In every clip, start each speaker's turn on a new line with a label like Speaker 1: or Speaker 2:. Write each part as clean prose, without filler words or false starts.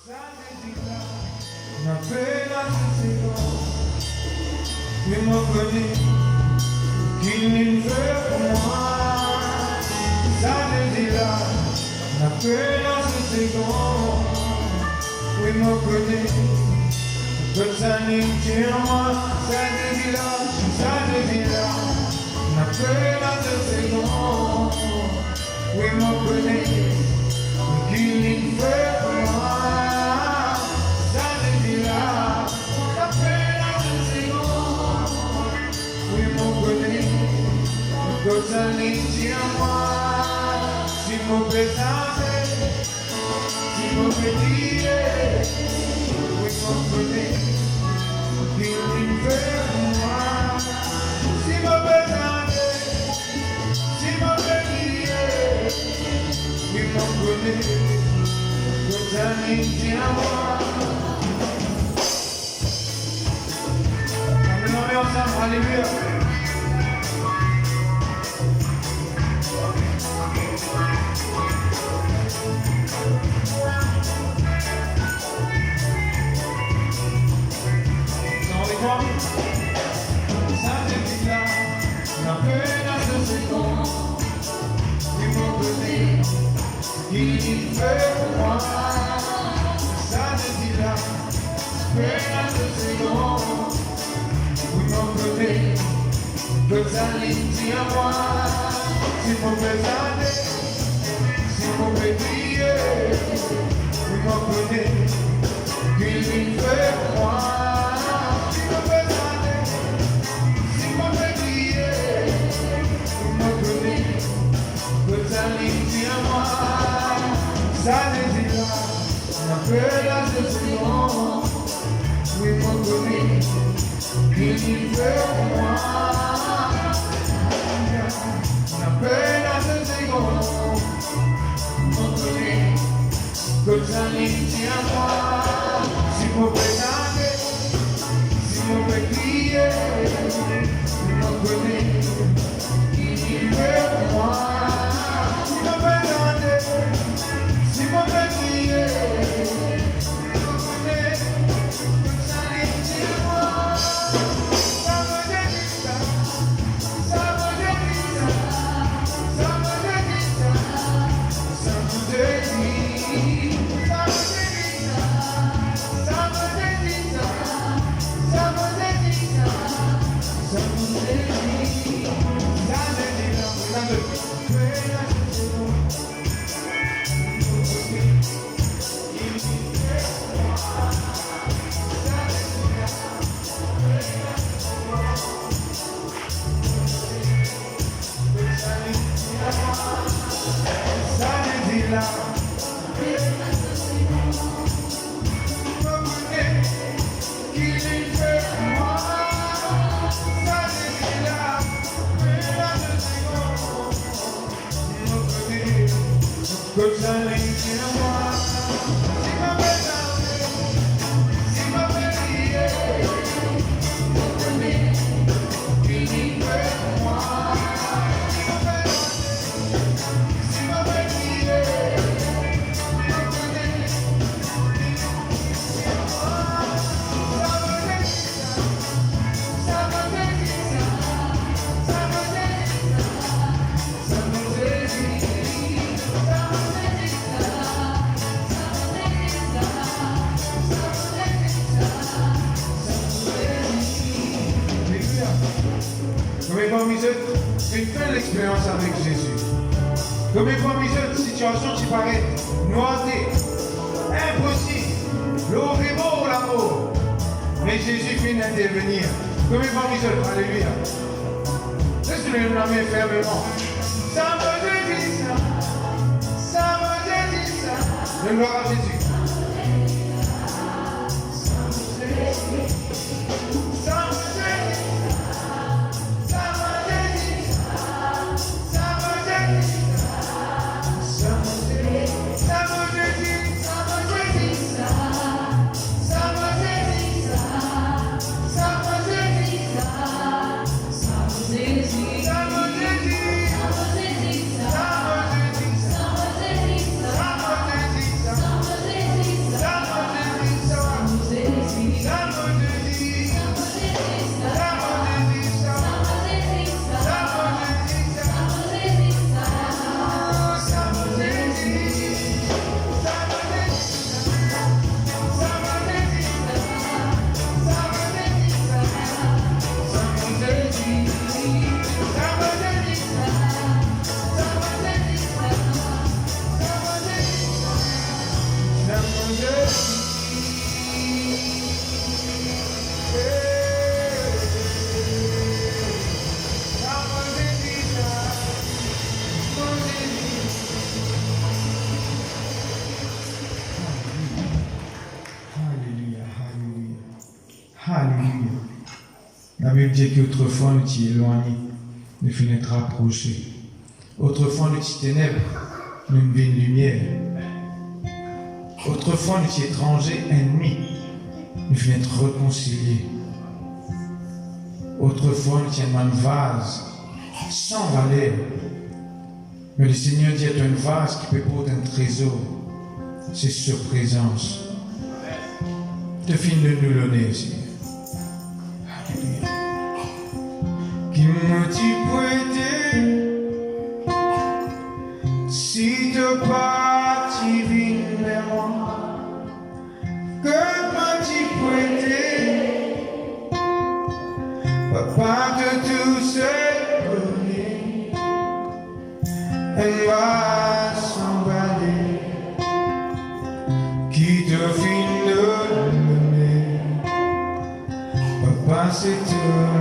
Speaker 1: Na pena seconde, mais mon côté, qu'il ne fait pour moi. Ça me dit là, na pena seconde, oui mon côté, que ça n'y tient moi. Ça me dit là, na pena seconde, oui mon côté, qu'il ne fait pour moi. Cosa ni amar, si mo pesate, si mo pedire, we mo poter, l'inferno, si mo pesate, si mo pedire, we mo poter, cosa ni amar. Amen, ensemble, alléluia. Il fait pour moi, ça ne dit là, pena de seconde, oui mon côté, que ça l'intime à moi, si mon pesante, si mon pédille, oui mon côté, qu'il fait pour moi, si mon pesante, si mon pédille, oui mon côté, que ça l'intime à moi. Ça ne dit là, la pena de seconde, oui mon côté, qu'il fait pour moi. La pena de seconde, mon côté, que ça n'y tient à moi. Si vous présentez, si vous pétillez, oui mon côté, qu'il fait pour moi. Si vous présentez, si mon petit est, ça l'est moi. Ça me dit ça, ça me dit ça, ça me dit ça, ça me dit ça, ça me dit ça, ça me dit ça, ça me dit ça, ça me dit là, qu'il fait moi, ça dit là, pena de seconde, mon côté, que ça l'intime à moi, si ma pesante, si ma pédille, mon côté, qu'il fait moi, si ma pesante, si ma pédille. Combien de fois une belle expérience avec Jésus? Combien de fois une situation qui paraît noisée, impossible, l'eau est beau l'amour, mais Jésus vient d'intervenir. Combien de fois alléluia. Laisse-le nommer fermement. Ça me dit ça, ça me dit ça. Le gloire à Jésus. Alléluia. La Bible dit qu'autrefois nous étions éloignés, nous fenêtres rapprochés. Autrefois nous étions ténèbres, nous une lumière. Autrefois nous étions étrangers, ennemis, nous fenêtres réconciliés. Autrefois nous étions un vase, sans valeur. Mais le Seigneur dit est un vase qui peut porter un trésor. C'est sa présence. De fin de nous l'honneur, Seigneur. Qui me dit prêter si de parti viens vers moi, que me dit prêter papa de tout se donner, elle va s'emballer, qui te fin de donner, papa c'est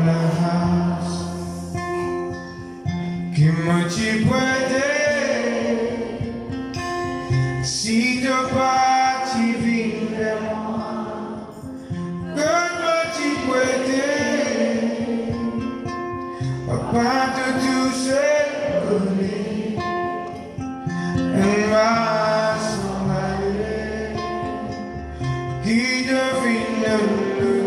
Speaker 1: la race. Qui me dit prêter si de parti viens vers moi, que me dit prêter papa de tout se donner, elle va s'emballer, qui devine le donner.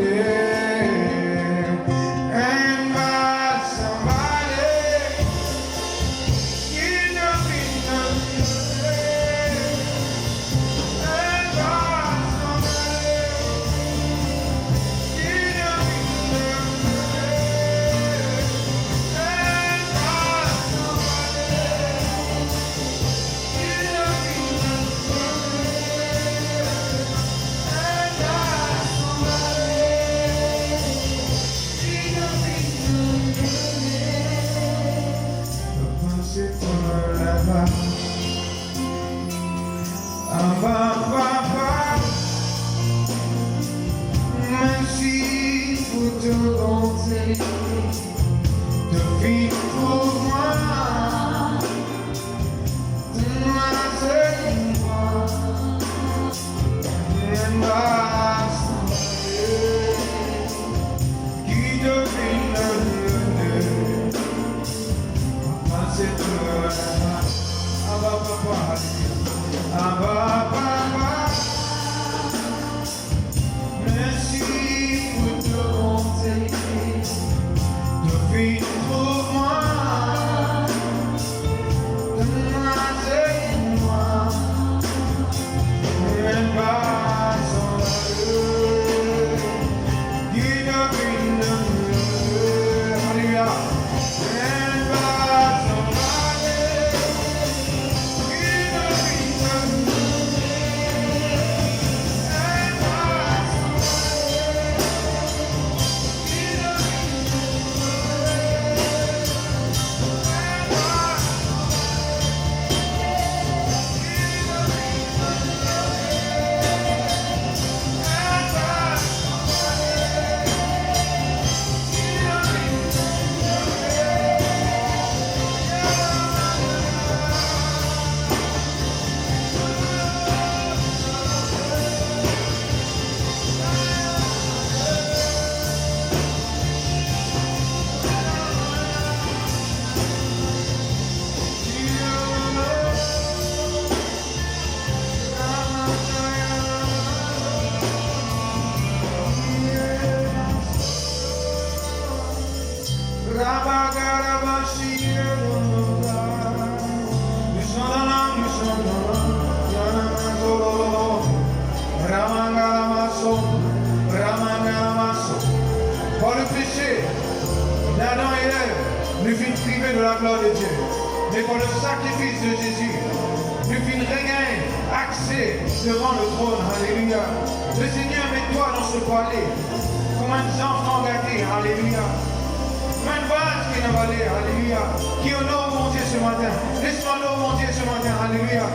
Speaker 1: Merci pour te bonté, de vivre pour moi, de m'aider moi, et ma santé, qui devine le papa c'est toi, Abba papa, Abba papa. Merci pour te bonté, de vivre pour moi, de m'aider moi, et pas sans valeur, qui devine le Alléluia, et pas sans valeur, qui devine le Par le péché d'Adam et Ève, nous fûmes privés de la gloire de Dieu. Mais par le sacrifice de Jésus, nous fûmes regagner accès devant le trône. Alléluia. Le Seigneur met toi dans ce palais comme un enfant gâté. Alléluia. Comme un vase qui est avalé. Alléluia. Qui honore mon Dieu ce matin. Laisse-moi honorer mon Dieu ce matin. Alléluia.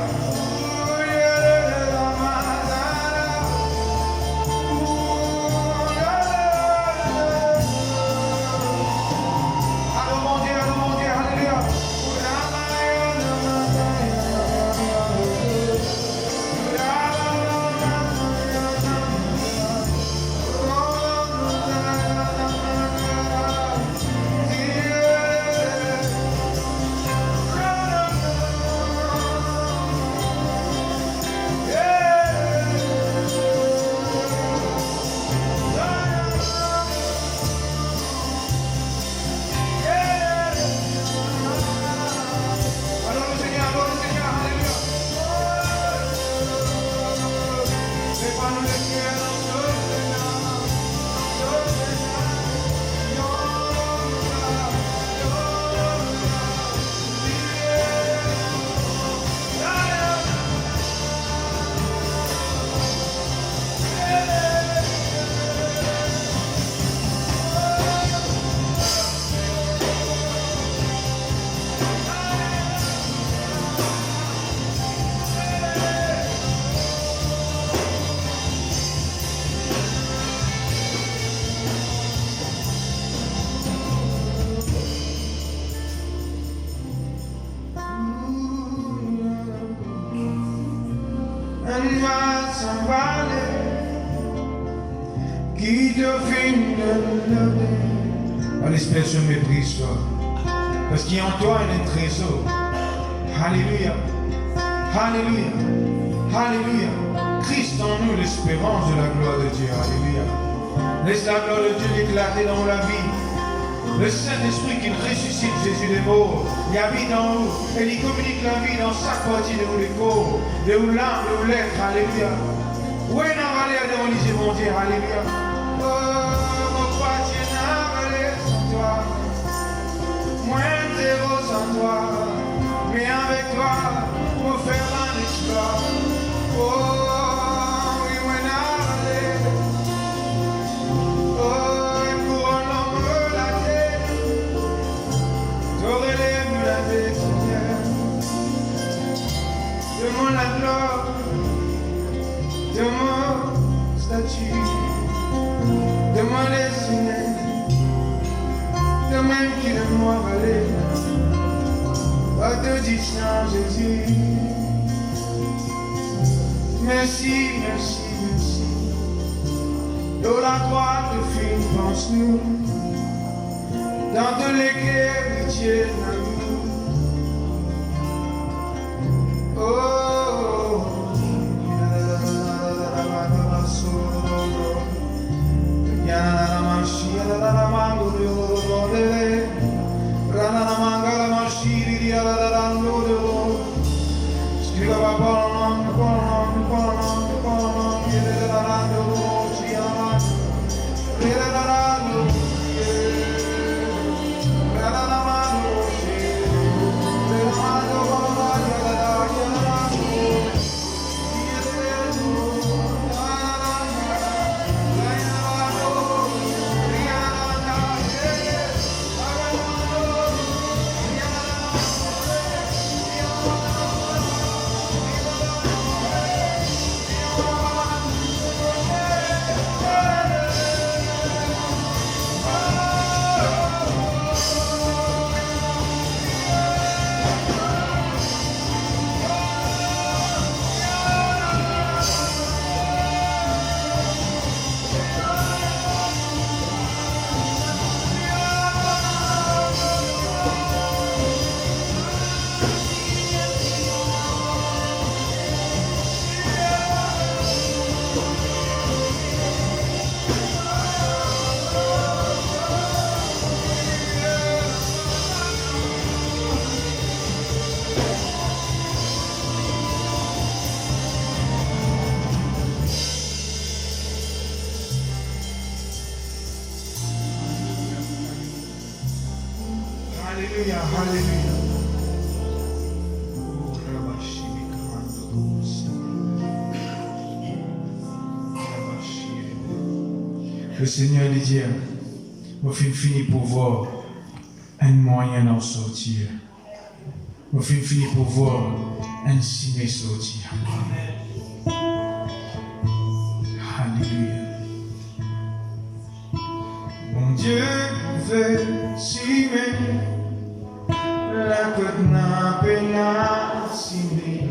Speaker 1: Elle va s'emballer, qui devine le l'espèce se méprise toi, parce qu'il y a en toi un trésor. Alléluia, Alléluia, Alléluia. Christ en nous, l'espérance de la gloire de Dieu. Alléluia. Laisse la gloire de Dieu éclater dans la vie. Le Saint-Esprit qui ressuscite Jésus des morts, il habite en nous et il communique la vie dans chaque partie de nous les corps, de nous l'âme, de nous l'être. Alléluia. Où est la valeur de mon lycée, mon Dieu? Alléluia. Oh, mon croix, Dieu n'a valeur sans toi. Moins zéro sans toi. Mais avec toi, pour faire un exploit. Oh, oui, moi, n'a valeur. Oh, demande la gloire de mon statut, de mon destinée, de même qui de moi valait, pas de distance Jésus. Merci, merci, merci. De la croix de film pense-nous, dans tous les cœurs qui tiennent à nous. Alléluia, Alléluia. Le Seigneur lui dit, je finis pour voir un moyen d'en sortir. Je finis pour voir un signe sortir. Alléluia. Mon Dieu pouvait s'aimer, la côte n'a pas s'aimer.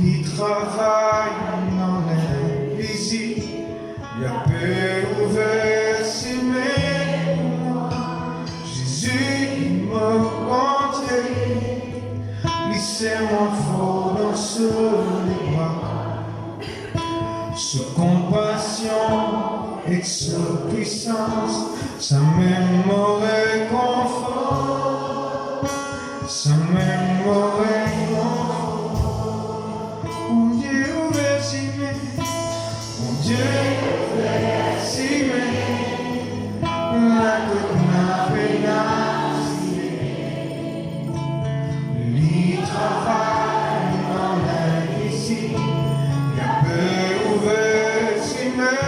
Speaker 1: Il travaille dans l'invisible, il y a peu ouvert s'aimer. Jésus qui m'a rencontré, laissez-moi fort dans ce bras. Ce compassion et sa puissance, sa même réconfort, sa même réconfort. Mon Dieu ouvert si Dieu fait s'aimer, la copina pénacée. Lui travaille dans la ici, un peu ouvert s'aimer.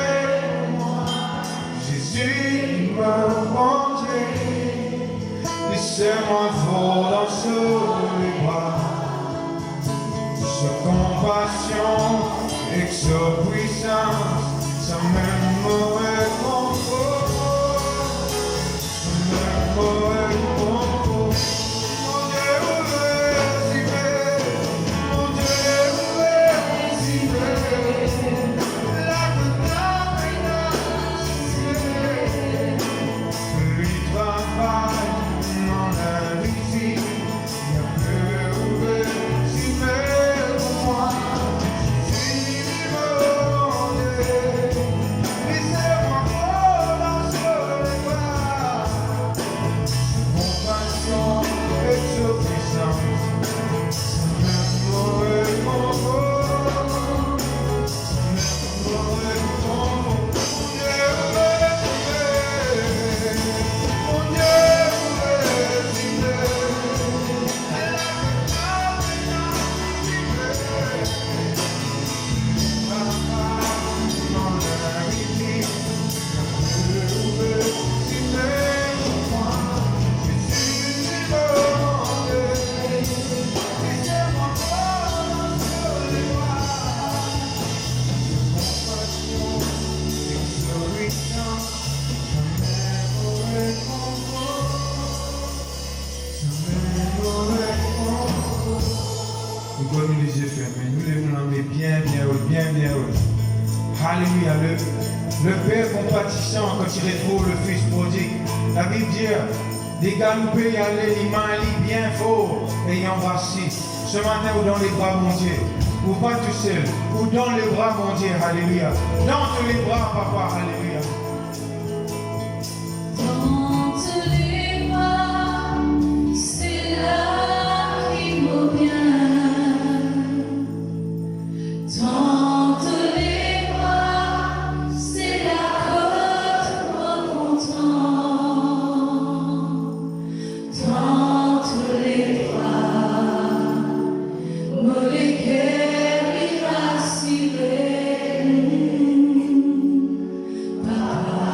Speaker 1: Jésus m'a mangé, laissez-moi voler sur les bras. Sa compassion et sa puissance, sa même mauvais contrôle, sa même mauvais contrôle. Mon Dieu ouvert si belle, mon Dieu ouvert si belle, la contamination, lui travaille dans la visite, un peu ouvert si belle. Nous les yeux fermés, nous les nommons bien haut. Alléluia. Le Père compatissant quand il retrouve le Fils prodigue. La Bible dit, les gars nous peuvent y aller, les mains bien fort et y embrasser. Ce matin ou dans les bras mon Dieu, ou pas tout seul, ou dans les bras mon Dieu, alléluia. Dans tous les bras, papa, alléluia.
Speaker 2: Dans tous les bras, c'est là qu'il vaut bien. Dans tous les bras, c'est la côte recontent. Dans tous les bras, mauvais cœur irascible. Papa,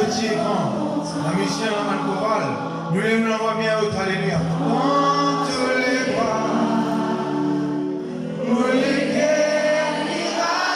Speaker 1: petit et grand, la musicien, la mal chorale, nous les l'envoie bien haut, alléluia. Dans tous les bras, pour lesquels ira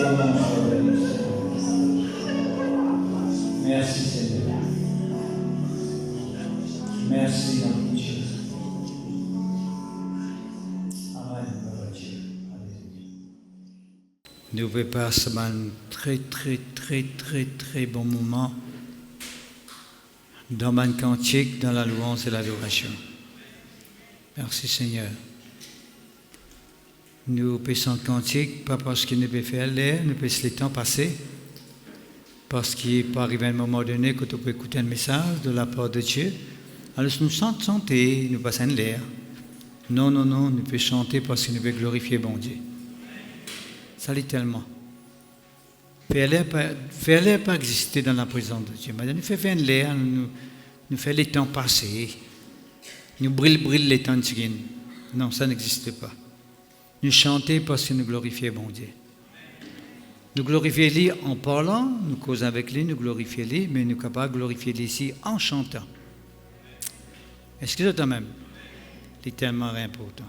Speaker 3: ta main sur la vie. Merci Seigneur. Merci mon Dieu. Amen.
Speaker 4: Nous passons un très bon moment dans mon cantique, dans la louange et l'adoration. Merci Seigneur. Nous passons le cantique, pas parce qu'il ne peut faire l'air, nous passons le temps passé, parce qu'il peut arriver à un moment donné quand on peut écouter un message de la part de Dieu. Alors nous chantons chanter, nous passons l'air. Non, nous pouvons chanter parce qu'il nous veut glorifier bon Dieu. Ça l'est tellement. Faire l'air pas exister dans la présence de Dieu. Mais nous fait faire l'air, nous fait les temps passer, nous brille les temps de Dieu. Non, ça n'existe pas. Nous chanter parce que nous glorifions bon Dieu. Nous glorifions lui en parlant, nous causons avec lui, nous glorifions lui, mais nous sommes capables de glorifier lui ici en chantant. Est-ce que c'est quand même? C'est tellement important.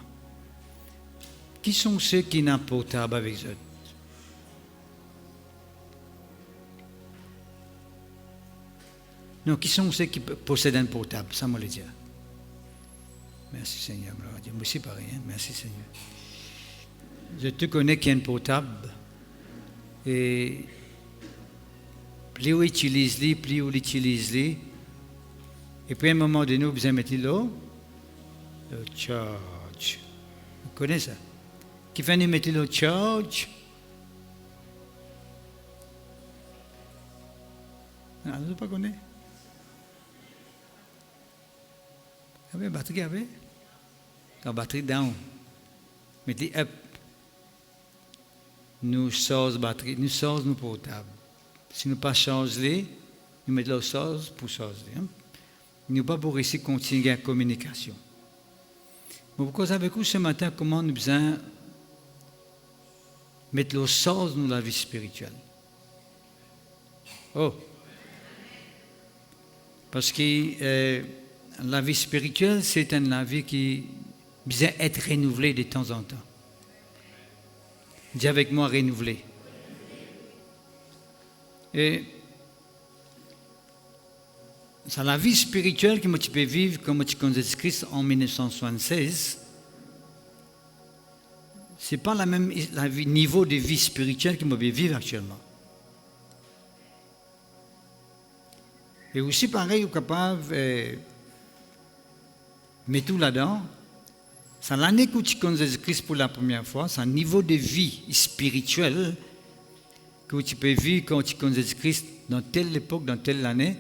Speaker 4: Qui sont ceux qui n'ont pas portable avec eux? Non, qui sont ceux qui possèdent un portable? Ça, moi le dire. Merci Seigneur. Moi aussi pareil. Hein? Merci Seigneur. Je te connais qui a un portable. Et plus on utilise-les, plus on l'utilise-les. Et puis à un moment donné, vous allez mettre le charge. Vous connaissez ça? Qui fait nous mettre le charge? Non, je ne pas connais. La batterie avait? La batterie down. Mettez up. Nous chargeons batterie, nous chargeons nos portables. Si nous ne pas charger, nous mettons le charge pour charger. Hein? Nous ne pas pour réussir à continuer la communication. Mais pourquoi avec vous ce matin, comment nous besoin mettre le charge dans la vie spirituelle? Oh! Parce que la vie spirituelle, c'est une vie qui besoin d'être renouvelée de temps en temps. Dis avec moi, renouvelée. Et c'est la vie spirituelle que tu peux vivre comme tu connais Christ en 1976. Ce n'est pas le niveau de vie spirituelle que je peux vivre actuellement. Et aussi, pareil, vous êtes capable de mettre tout là-dedans. C'est l'année que tu connais Jésus-Christ pour la première fois, c'est un niveau de vie spirituelle que tu peux vivre quand tu connais Jésus-Christ dans telle époque, dans telle année,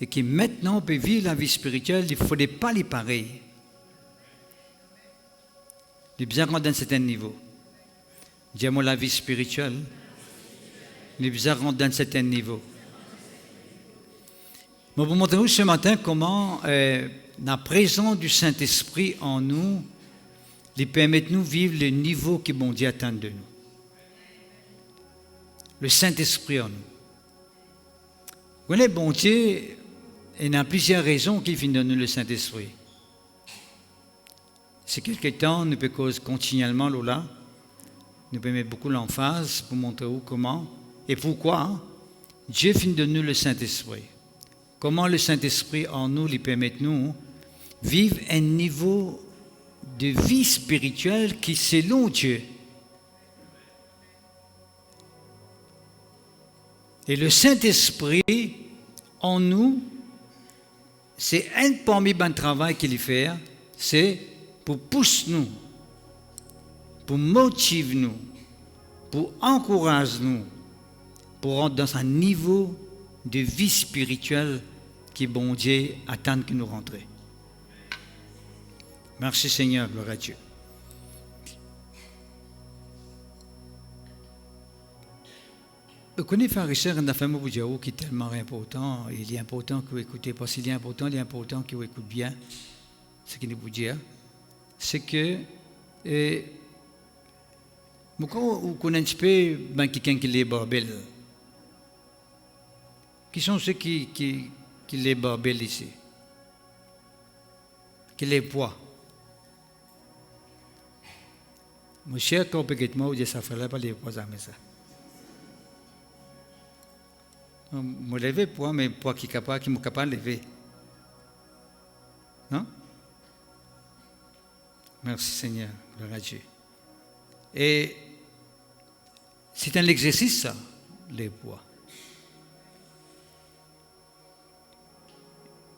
Speaker 4: et que maintenant on peut vivre la vie spirituelle, il ne faudrait pas les pareils. Il est bien rendu dans un certain niveau. Dis-moi la vie spirituelle, il est bien rendu dans un certain niveau. Je vais vous montrer ce matin comment la présence du Saint-Esprit en nous lui permet de nous vivre le niveau que bon Dieu attend de nous. Le Saint-Esprit en nous. Vous voyez, bon Dieu, il y a plusieurs raisons qui viennent de nous le Saint-Esprit. C'est quelque temps, nous pouvons causer continuellement là. Nous pouvons mettre beaucoup l'emphase pour montrer où, comment et pourquoi Dieu finit de nous le Saint-Esprit. Comment le Saint-Esprit en nous lui permet de nous vivre un niveau de vie spirituelle qui, selon Dieu, et le Saint-Esprit en nous, c'est un parmi les travail qu'il fait, c'est pour pousser nous, pour motiver nous, pour encourager nous, pour rentrer dans un niveau de vie spirituelle qui, bon Dieu, attend que nous rentrions. Merci Seigneur, gloire à Dieu. Vous connaissez frère Richard, un affaire qui est tellement important. Il est important que vous écoutez, parce qu'il est important que vous écoutez bien ce qu'il vous dit. C'est que, vous connaissez un peu quelqu'un qui est barbel. Qui sont ceux qui les barbellent ici? Qui les poids? Mon cher, quand peut-être moi, vous dites ça, frère, pas les poids, mais ça. Je lever poids, mais poids qui est capable de lever. Non? Merci Seigneur, gloire à Dieu. Et c'est un exercice, ça, les poids.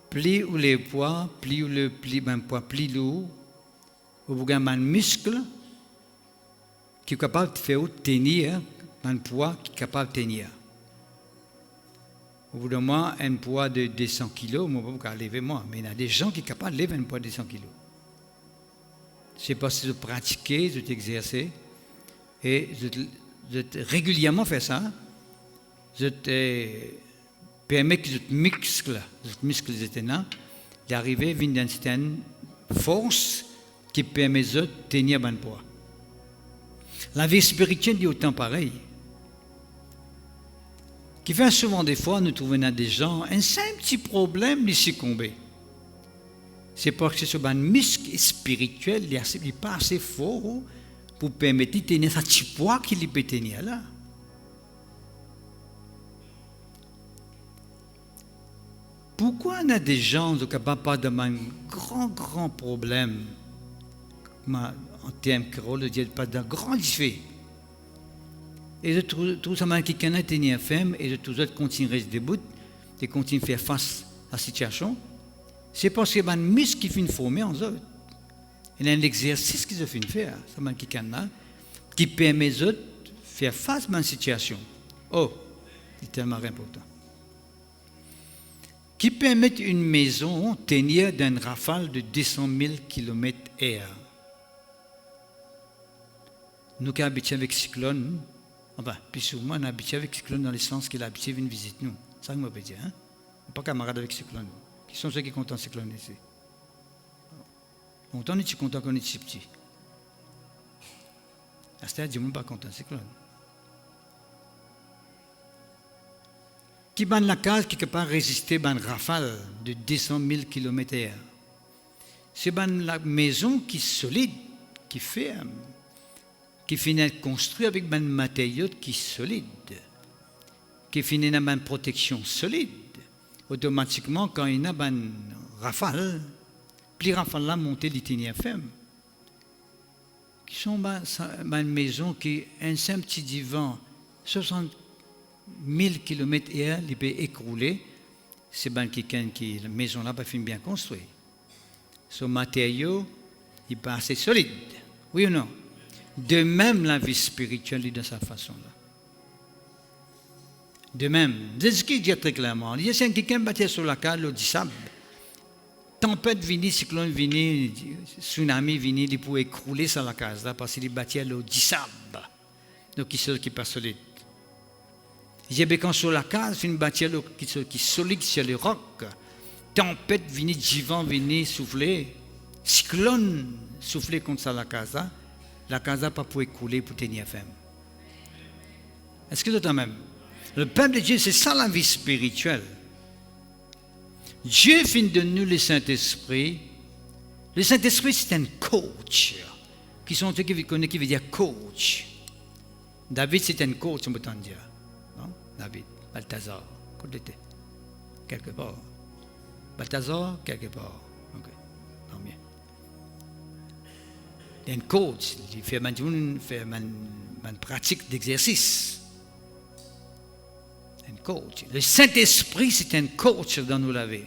Speaker 4: Plus ou les poids, plus ou le poids plus lourd, vous avez un muscle qui est capable de faire tenir un poids qui est capable de tenir. Au bout d'un mois, un poids de 200 kg, je ne peux pas lever moi, mais il y a des gens qui sont capables de lever un poids de 200 kg. C'est parce que je pratique, je t'exerce, et je régulièrement fais ça. Je te permets que je te muscle d'arriver à une certaine force qui permet de tenir un poids. La vie spirituelle est autant pareil. Qui fait souvent des fois, nous trouvons des gens, un simple petit problème, ils succomber. C'est parce que ce muscle spirituel n'est pas assez fort pour permettre de tenir ce petit poids qu'il peut tenir là. Pourquoi on a des gens qui sont capables d'avoir un grand problème en termes de pas d'un grand défi? Et je trouve ça quelqu'un a tenu ferme et je trouve ça continue à rester debout et continue à faire face à la situation. C'est parce que les muscles qui finissent de former en eux. Il y a un exercice qu'ils finissent de faire, ça quelqu'un qui permet de faire face à une situation. Oh, c'est tellement important. Qui permet une maison de tenir d'un rafale de 200 000 km/h. Nous qui habitons avec cyclone, enfin, plus souvent, on habite avec cyclone dans le sens qu'il a habité une visite nous. Ça, je peux dire. Hein? On n'est pas camarades avec cyclone. Qui sont ceux qui comptent en cyclone ici? Longtemps, on est content qu'on est si petit. À ce stade, je ne suis pas content en cyclone. Qui ban la case qui ne peut pas résister à une rafale de 200 000 km/h. C'est la maison qui est solide, qui est ferme, qui finit construite avec un matériau qui est solide, qui finit avec une protection solide. Automatiquement, quand il y a une rafale, plus rafale là monter l'itinéraire ferme. Qui sont une maison qui un simple petit divan, 60 000 km/h, il peut écrouler. C'est quelqu'un qui la maison là pas bien construite. Son matériau, il n'est pas assez solide. Oui ou non? De même, la vie spirituelle est de cette façon-là. De même, c'est ce qu'il dit très clairement. Il y a quelqu'un qui bâtit sur la cale, le sable. Tempête vini, cyclone vini, tsunami vini, il peut écrouler sur la case là parce qu'il bâtit le sable. Donc, il est pas solide. Il y a quand sur la case, une bâtisse qui est solide sur les rocs. Tempête vini, vent vini, souffler. Cyclone souffler contre ça la case là. La case n'a pas pu écouler pour tenir ferme. Est-ce que c'est même? Le peuple de Dieu, c'est ça la vie spirituelle. Dieu fait de nous le Saint-Esprit. Le Saint-Esprit, c'est un coach. Qui sont ceux qui connaissent qui veut dire coach. David, c'est un coach, on peut t'en dire. Non? David, Balthazar, côté était quelque part. Balthazar, quelque part. Ok, tant bien. Il y a un coach, il fait une pratique d'exercice. Un coach. Le Saint-Esprit, c'est un coach dans nous la vie.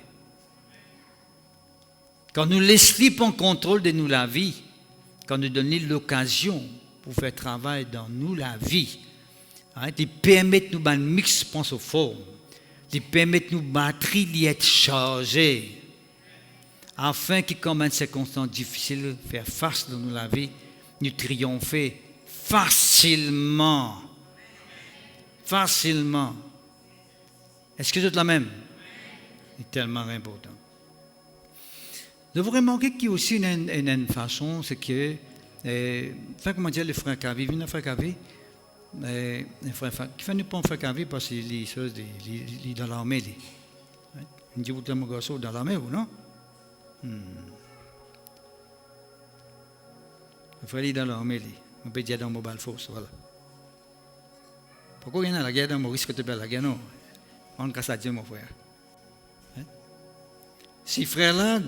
Speaker 4: Quand nous laissons en contrôle de nous la vie, quand nous donnons l'occasion pour faire travail dans nous la vie, hein, il permet de nous un mix pense aux formes, il permet de nous batterie d'être chargée, afin que comme une circonstance difficile faire face dans nous la vie, nous triompher facilement. Facilement. Est-ce que c'est la même? C'est tellement important. Vous remarquez qu'il y a aussi une façon, c'est que, comment dire, le frère Kavi, il y a un frère Kavi, qui fait pas un frère Kavi parce qu'il est dans l'armée. Il dit, vous êtes mon garçon dans l'armée ou non? Le frère est dans l'armée, on peut dire dans Mobile Force, voilà. Pourquoi il y a la guerre dans Maurice que tu peux la guerre, non? On grâce à Dieu, mon frère. Hein? Ces frères-là,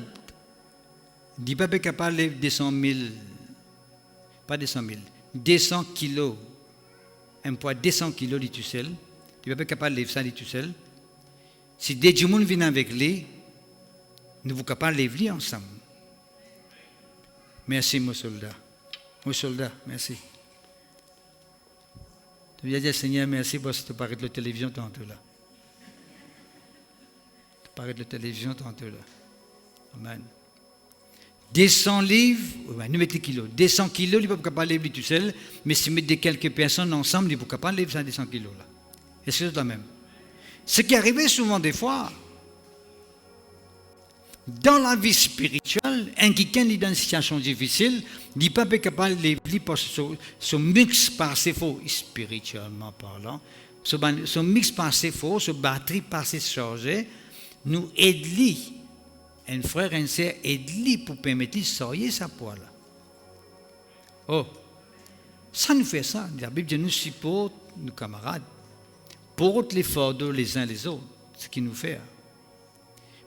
Speaker 4: dit pas capable de 200 000, pas 200 000, 200 kilos, un poids 200 kilos de tout seul, il n'est pas capable de lever ça de tout seul. Si des gens viennent avec lui, nous sommes capables de lever ensemble. Merci, mon soldat. Mon soldat, merci. Tu viens dire, Seigneur, merci parce que tu parles de la télévision tantôt là. Tu parles de la télévision tantôt là. Amen. 200 livres, nous mettons kilos. 200 kilos, il ne peut pas lever tout seul, mais si nous mettons quelques personnes ensemble, il ne peut pas lever ça 200 kilos là. Est-ce que c'est la même? Ce qui arrivait souvent des fois, dans la vie spirituelle, un quelqu'un est dans une situation difficile, il n'est pas capable de lever parce que son mix passé faux, spirituellement parlant, son mix passé faux, son batterie passé chargée, nous aide-lui. Un frère, un sœur, aide-lui pour permettre de sortir sa poêle. Oh, ça nous fait ça. La Bible nous supporte, nos camarades, porte l'effort de les uns les autres, ce qu'il nous fait.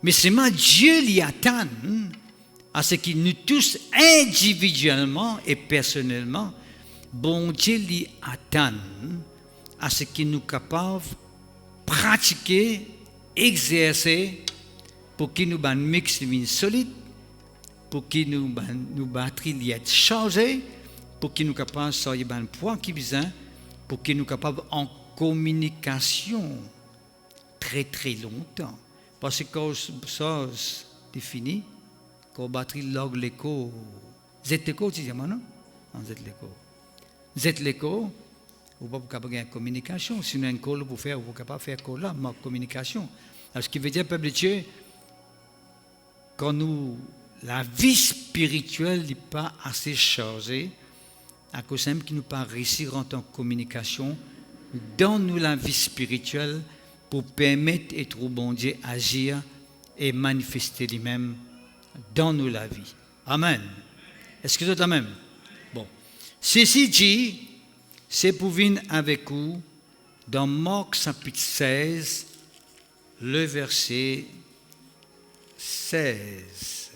Speaker 4: Mais seulement Dieu l'y attend à ce que nous tous individuellement et personnellement, bon Dieu l'y attend à ce que nous capables de pratiquer, exercer, pour que nous ban mix solide, pour que nous batterie l'y être chargée, pour que nous capables de sortir ban point qui besoin, pour que nous capables en communication très très longtemps. Parce que quand ça c'est fini, quand batterie log l'écho, Z-l'écho, tu dis non? Z-l'écho. Z-l'écho, vous ne pouvez pas avoir une communication. Si vous avez un call pour faire, vous ne pouvez pas faire call là, ma communication. Alors, ce qui veut dire, peuple de Dieu, quand la vie spirituelle n'est pas assez chargée, à cause même qu'il nous pas réussir en tant que communication, donne-nous la vie spirituelle pour permettre être au bon Dieu agir et manifester lui-même dans nous la vie. Amen. Est-ce que c'est la même? Bon. Ceci dit, c'est pour venir avec vous dans Marc chapitre 16, le verset 16.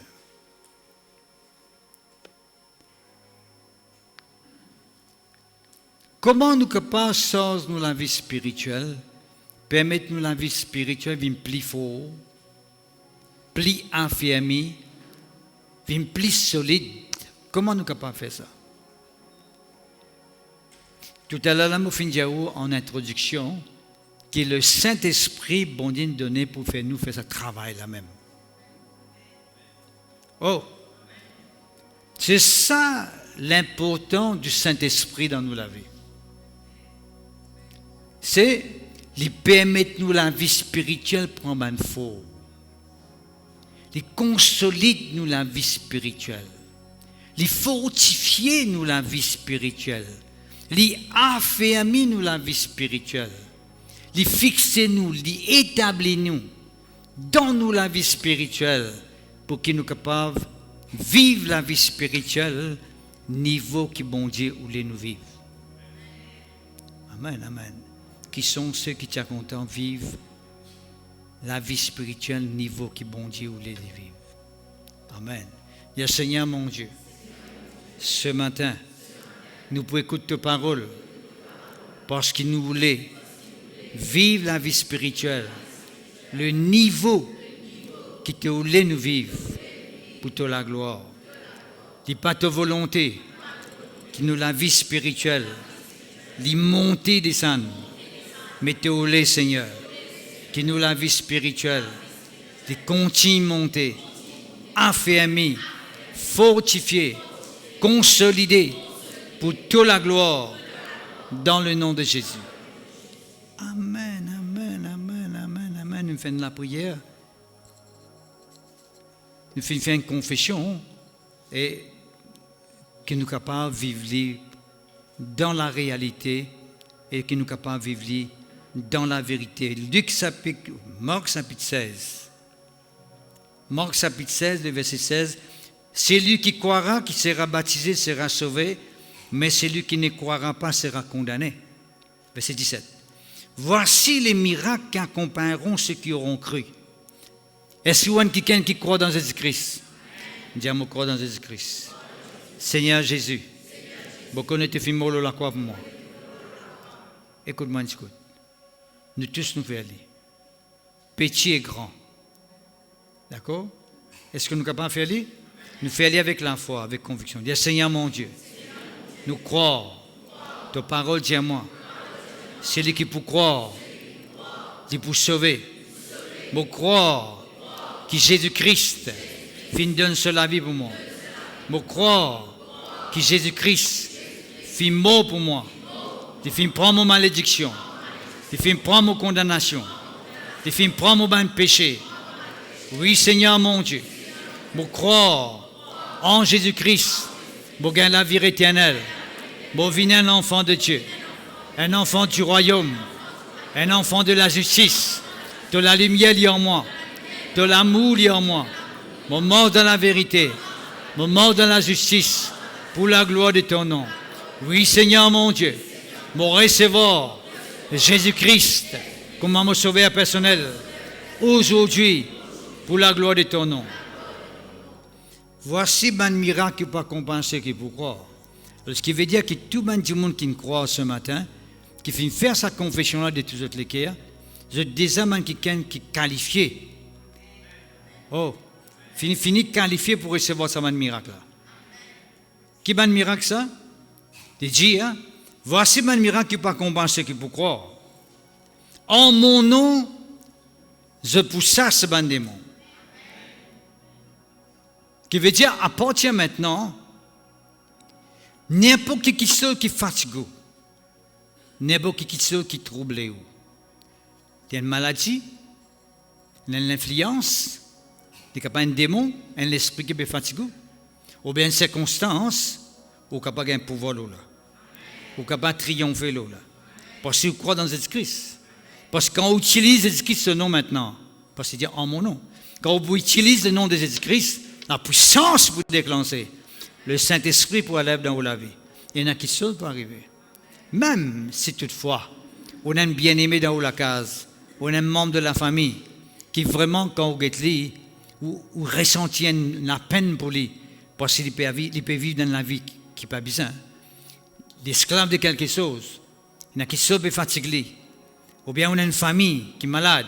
Speaker 4: Comment nous capables de nous la vie spirituelle, permettre nous la vie spirituelle de plus fort, plus affirmée, plus solide. Comment nous capables de faire ça? Tout à l'heure, nous finissons en introduction que le Saint-Esprit bon Dieu nous donné pour faire nous faire ce travail là même. Oh, c'est ça l'important du Saint-Esprit dans nous la vie. C'est lui permettre nous la vie spirituelle prendre un fort. Il consolide nous la vie spirituelle. Il fortifie nous la vie spirituelle. Il affermit nous la vie spirituelle. Il fixe nous, il établit nous dans nous la vie spirituelle pour qu'il nous capables de vivre la vie spirituelle niveau qui bon Dieu où nous vivons. Amen, amen. Qui sont ceux qui sont contents de vivre la vie spirituelle niveau qui bon Dieu où les vivent. Amen. Bien Seigneur mon Dieu, ce matin, nous pouvons écouter ta parole parce qu'il nous voulait vivre la vie spirituelle, le niveau qui te voulait nous vivre pour te la gloire. Dis pas ta volonté, qui nous la vie spirituelle, les montées descendre. Mais te voulais, Seigneur, qui nous la vie spirituelle, qui continue de monter, affermir, fortifier, consolider pour toute la gloire dans le nom de Jésus. Amen, amen, amen, amen, amen. Nous faisons la prière. Nous faisons une confession et que nous sommes capables de vivre dans la réalité et que nous sommes capables de vivre dans la vérité. Marc chapitre 16. Marc chapitre 16, le verset 16. Celui qui croira, qui sera baptisé, sera sauvé, mais celui qui ne croira pas sera condamné. Verset 17. Voici les miracles qui accompagneront ceux qui auront cru. Est-ce qu'il y a quelqu'un qui croit dans Jésus-Christ? Dis, je crois dans Jésus-Christ. Seigneur Jésus, vous connaissez le film la croix pour moi. Écoute-moi, écoute. Nous tous nous faisons aller. Petit et grand. D'accord? Est-ce que nous sommes capables de faire aller? Nous faisons aller avec la foi, avec conviction. Dis, Seigneur mon Dieu, nous croyons. Ta parole dit à moi. C'est lui qui peut croire, qui peut sauver. Nous croyons que Jésus-Christ fin donne la vie pour moi. Nous croyons que Jésus-Christ fin mort pour moi. Il fin prendre ma malédiction. Il fin prendre ma condamnation. Il fin prendre mon péché. Oui, Seigneur mon Dieu. Nous croyons en Jésus-Christ. Nous gagnons la vie éternelle. Nous venons un enfant de Dieu. Un enfant du royaume. Un enfant de la justice. De la lumière liée en moi. De l'amour lié en moi. Mon mort dans la vérité. Mon mort dans la justice. Pour la gloire de ton nom. Oui, Seigneur mon Dieu. Mon receveur. Jésus-Christ. Comme mon sauveur personnel. Aujourd'hui. Pour la gloire de ton nom. Voici un miracle qui peut compenser qui peut croire. Ce qui veut dire que tout le monde qui croit ce matin, qui fait faire sa confession-là de tous les cas, je désame quelqu'un qui est qualifié. Oh, fini qualifié pour recevoir ce miracle-là. Qui est un miracle ça? Il dit, hein? Voici un miracle qui peut compenser qui peut croire. En mon nom, je poussasse ce démon. Qui veut dire, à partir maintenant, n'importe qui est fatigué, n'importe qui est troublé, il y a une maladie, il y a une influence, il y a un démon, un esprit qui est fatigué, ou bien une circonstance, ou capable un pouvoir là, ou capable triompher là, parce que vous croyez dans Jésus-Christ. Parce que quand on utilise Jésus-Christ ce nom maintenant, parce qu'il dit en mon nom, quand vous utilisez le nom de Jésus-Christ, la puissance pour déclencher. Le Saint-Esprit pour aller dans la vie. Il y en a qui chose pour arriver. Même si toutefois, on a un bien-aimé dans la case, on a un membre de la famille qui vraiment, quand on est là, ou ressentit la peine pour lui, parce qu'il peut vivre dans la vie qui n'est pas besoin. L'esclave de quelque chose. Il y en a qui sont fatigués. Ou bien on a une famille qui est malade,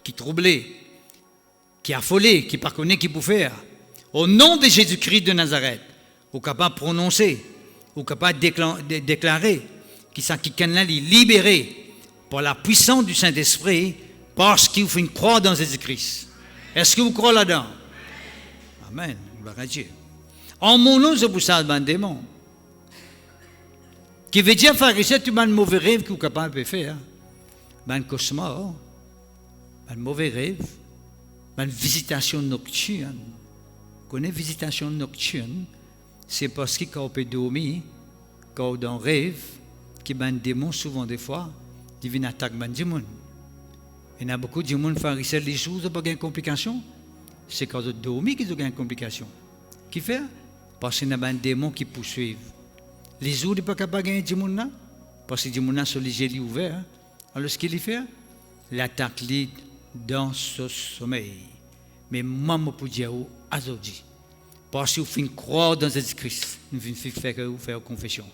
Speaker 4: qui est troublée, qui est affolée, qui ne connaît pas qui peut faire. Au nom de Jésus-Christ de Nazareth, ou capable de prononcer, ou capable de déclarer qu'il est libéré par la puissance du Saint-Esprit parce qu'il faut une croix dans Jésus-Christ. Est-ce que vous croyez là-dedans? Amen. Gloire à Dieu. En mon nom, je vous salve un démon. Qui veut dire, pharisien, tu as un mauvais rêve que vous êtes capable de faire. Un cauchemar, un mauvais rêve, une visitation nocturne. Vous connaissez visitation nocturne? C'est parce que quand on peut dormir, quand on est dans un rêve, qu'il y a un démon, souvent des fois, qui vient attaquer un démon. Il y a beaucoup de gens pharisiens, les jours, ils n'ont pas de complications. C'est quand ils dorment qu'ils ont des complications. Qui fait? Parce qu'il y a un démon qui poursuit. Les jours, ils ne sont pas capables de gagner des démons, parce que les démons sont les yeux ouverts. Alors, ce qu'il fait, l'attaque dans ce sommeil. Mais moi, je peux dire aujourd'hui, parce que vous faites croire dans Jésus-Christ, vous faites faire confession.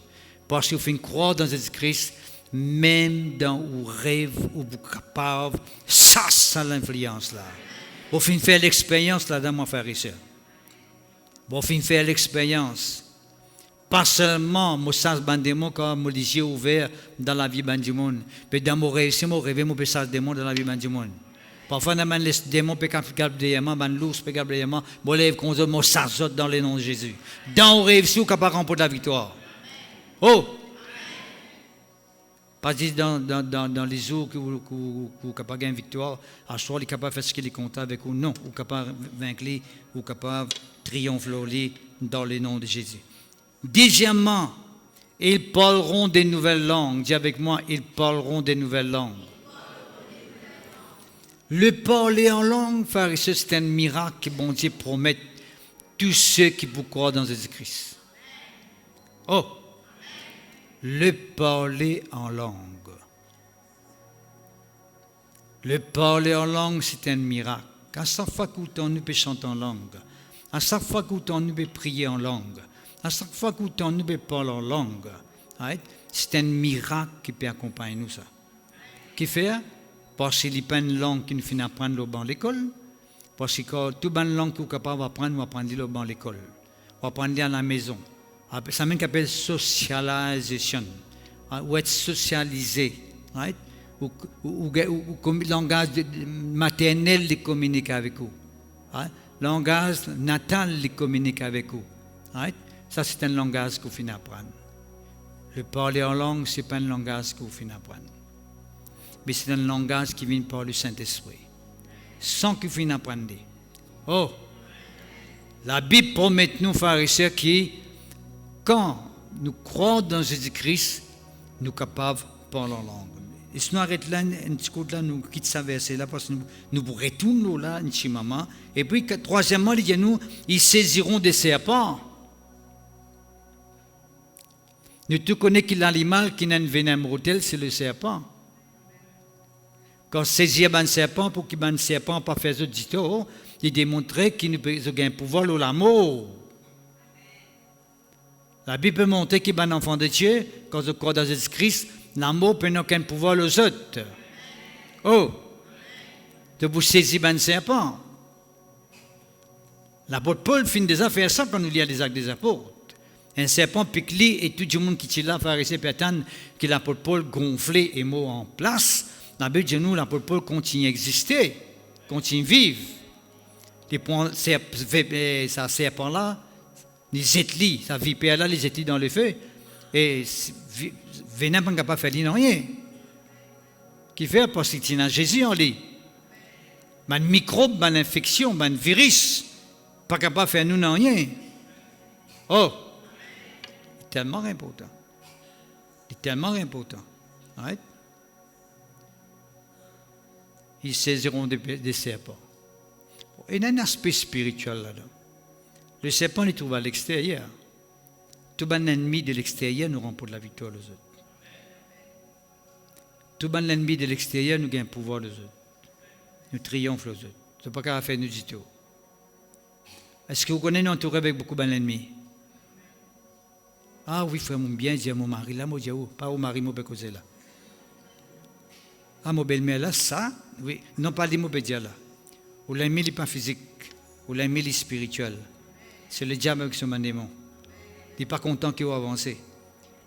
Speaker 4: Parce que vous faites croire dans Jésus-Christ, même dans vos rêves, vous êtes capable, ça, c'est l'influence là. Vous faites faire l'expérience là-dedans, mon frère et soeur. Vous faites faire l'expérience. Pas seulement, moi, ça, bandémon, quand mon les yeux ouverts dans la vie du monde. Mais dans mon rêve, si mon rêve, mon ça démon dans la vie du monde. Parfois, on a les démons, peut capable de man l'ours, peut capable de mon rêve, qu'on se mon ça dans le nom de Jésus. Dans mon rêve, si vous capable de remporter la victoire. Oh! Pas dit dans les jours que vous êtes capable de gagner une victoire, à soi, vous êtes capable de faire ce qu'il est content avec vous. Non, vous êtes capable de vaincre, vous êtes capable de triompher dans le nom de Jésus. Deuxièmement, ils parleront des nouvelles langues. Dis avec moi, ils parleront des nouvelles langues. Le parler en langue, frère, c'est un miracle que bon Dieu promet tous ceux qui vous croient dans Jésus-Christ. Oh! Le parler en langue. Le parler en langue, c'est un miracle. À chaque fois qu'on peut chanter en langue, à chaque fois qu'on peut prier en langue, à chaque fois qu'on peut parler en langue, right? C'est un miracle qui peut accompagner nous ça. Qui fait? Parce qu'il n'y a pas une langue qui nous finit apprendre au banc de l'école. Parce que toute bonne langue qu'on est capable d'apprendre, on va apprendre au banc de l'école. On va apprendre à la maison. Ça même qu'appelle socialisation. Ou être socialisé. Right? Ou langage maternel de communiquer avec vous. Right? Langage natal de communiquer avec vous. Right? Ça, c'est un langage qu'on finit apprendre. Le parler en langue, ce n'est pas un langage qu'on finit apprendre. Mais c'est un langage qui vient par le Saint-Esprit. Sans qu'il finisse apprendre. Oh! La Bible promet nous, frères et sœurs, que quand nous croyons dans Jésus-Christ, nous sommes capables de parler en langue. Et si nous arrêtons là, un petit coup là, nous quittons ce verset-là, parce que nous retournons là, un petit moment. Et puis, troisièmement, il dit nous, ils saisiront des serpents. Nous tous connaissons que l'animal qui a un venin mortel, c'est le serpent. Quand saisir un serpent, pour qu'il un serpent pas faire ce dito, il démontrait qu'il a un pouvoir sur l'amour. La Bible montre qu'il est un enfant de Dieu, quand je crois dans Jésus-Christ, l'amour n'a aucun pouvoir aux autres. Oh! De vous saisir un serpent. L'apôtre Paul finit déjà faire ça quand nous lit les actes des apôtres. Un serpent pique-li et tout le monde qui est là, pharisée, pétane, que l'apôtre Paul gonflé et mot en place. La Bible dit nous, l'apôtre Paul continue à exister, continue à vivre. Ça serpent-là, les étlis, ça vipère-là, les étlis dans le feu. Et venin pas capable de faire rien. Qui fait parce qu'il tient Jésus en lui. Un microbe, une infection, un virus, pas capable de faire nous rien. Oh! C'est tellement important. C'est tellement important. Right? Ils saisiront des serpents. Il y a un aspect spirituel là-dedans. Le serpent, il trouve à l'extérieur. Tout bon ennemi de l'extérieur nous remporte la victoire aux autres. Tout bon ennemi de l'extérieur nous gagne pouvoir aux autres. Nous triomphons aux autres. Ce n'est pas qu'à faire nous du tout. Est-ce que vous connaissez nous entourer avec beaucoup d'ennemis? Ah oui, frère, mon bien, dit à mon mari, là, moi, pas au mari, moi, causer là. Ah, mon belle-mère, là, ça, oui, non pas les mots dire là. Ou l'ennemi n'est pas physique, ou l'ennemi est spirituel. C'est le diable avec son démon. Il n'est pas content qu'il ait avancé.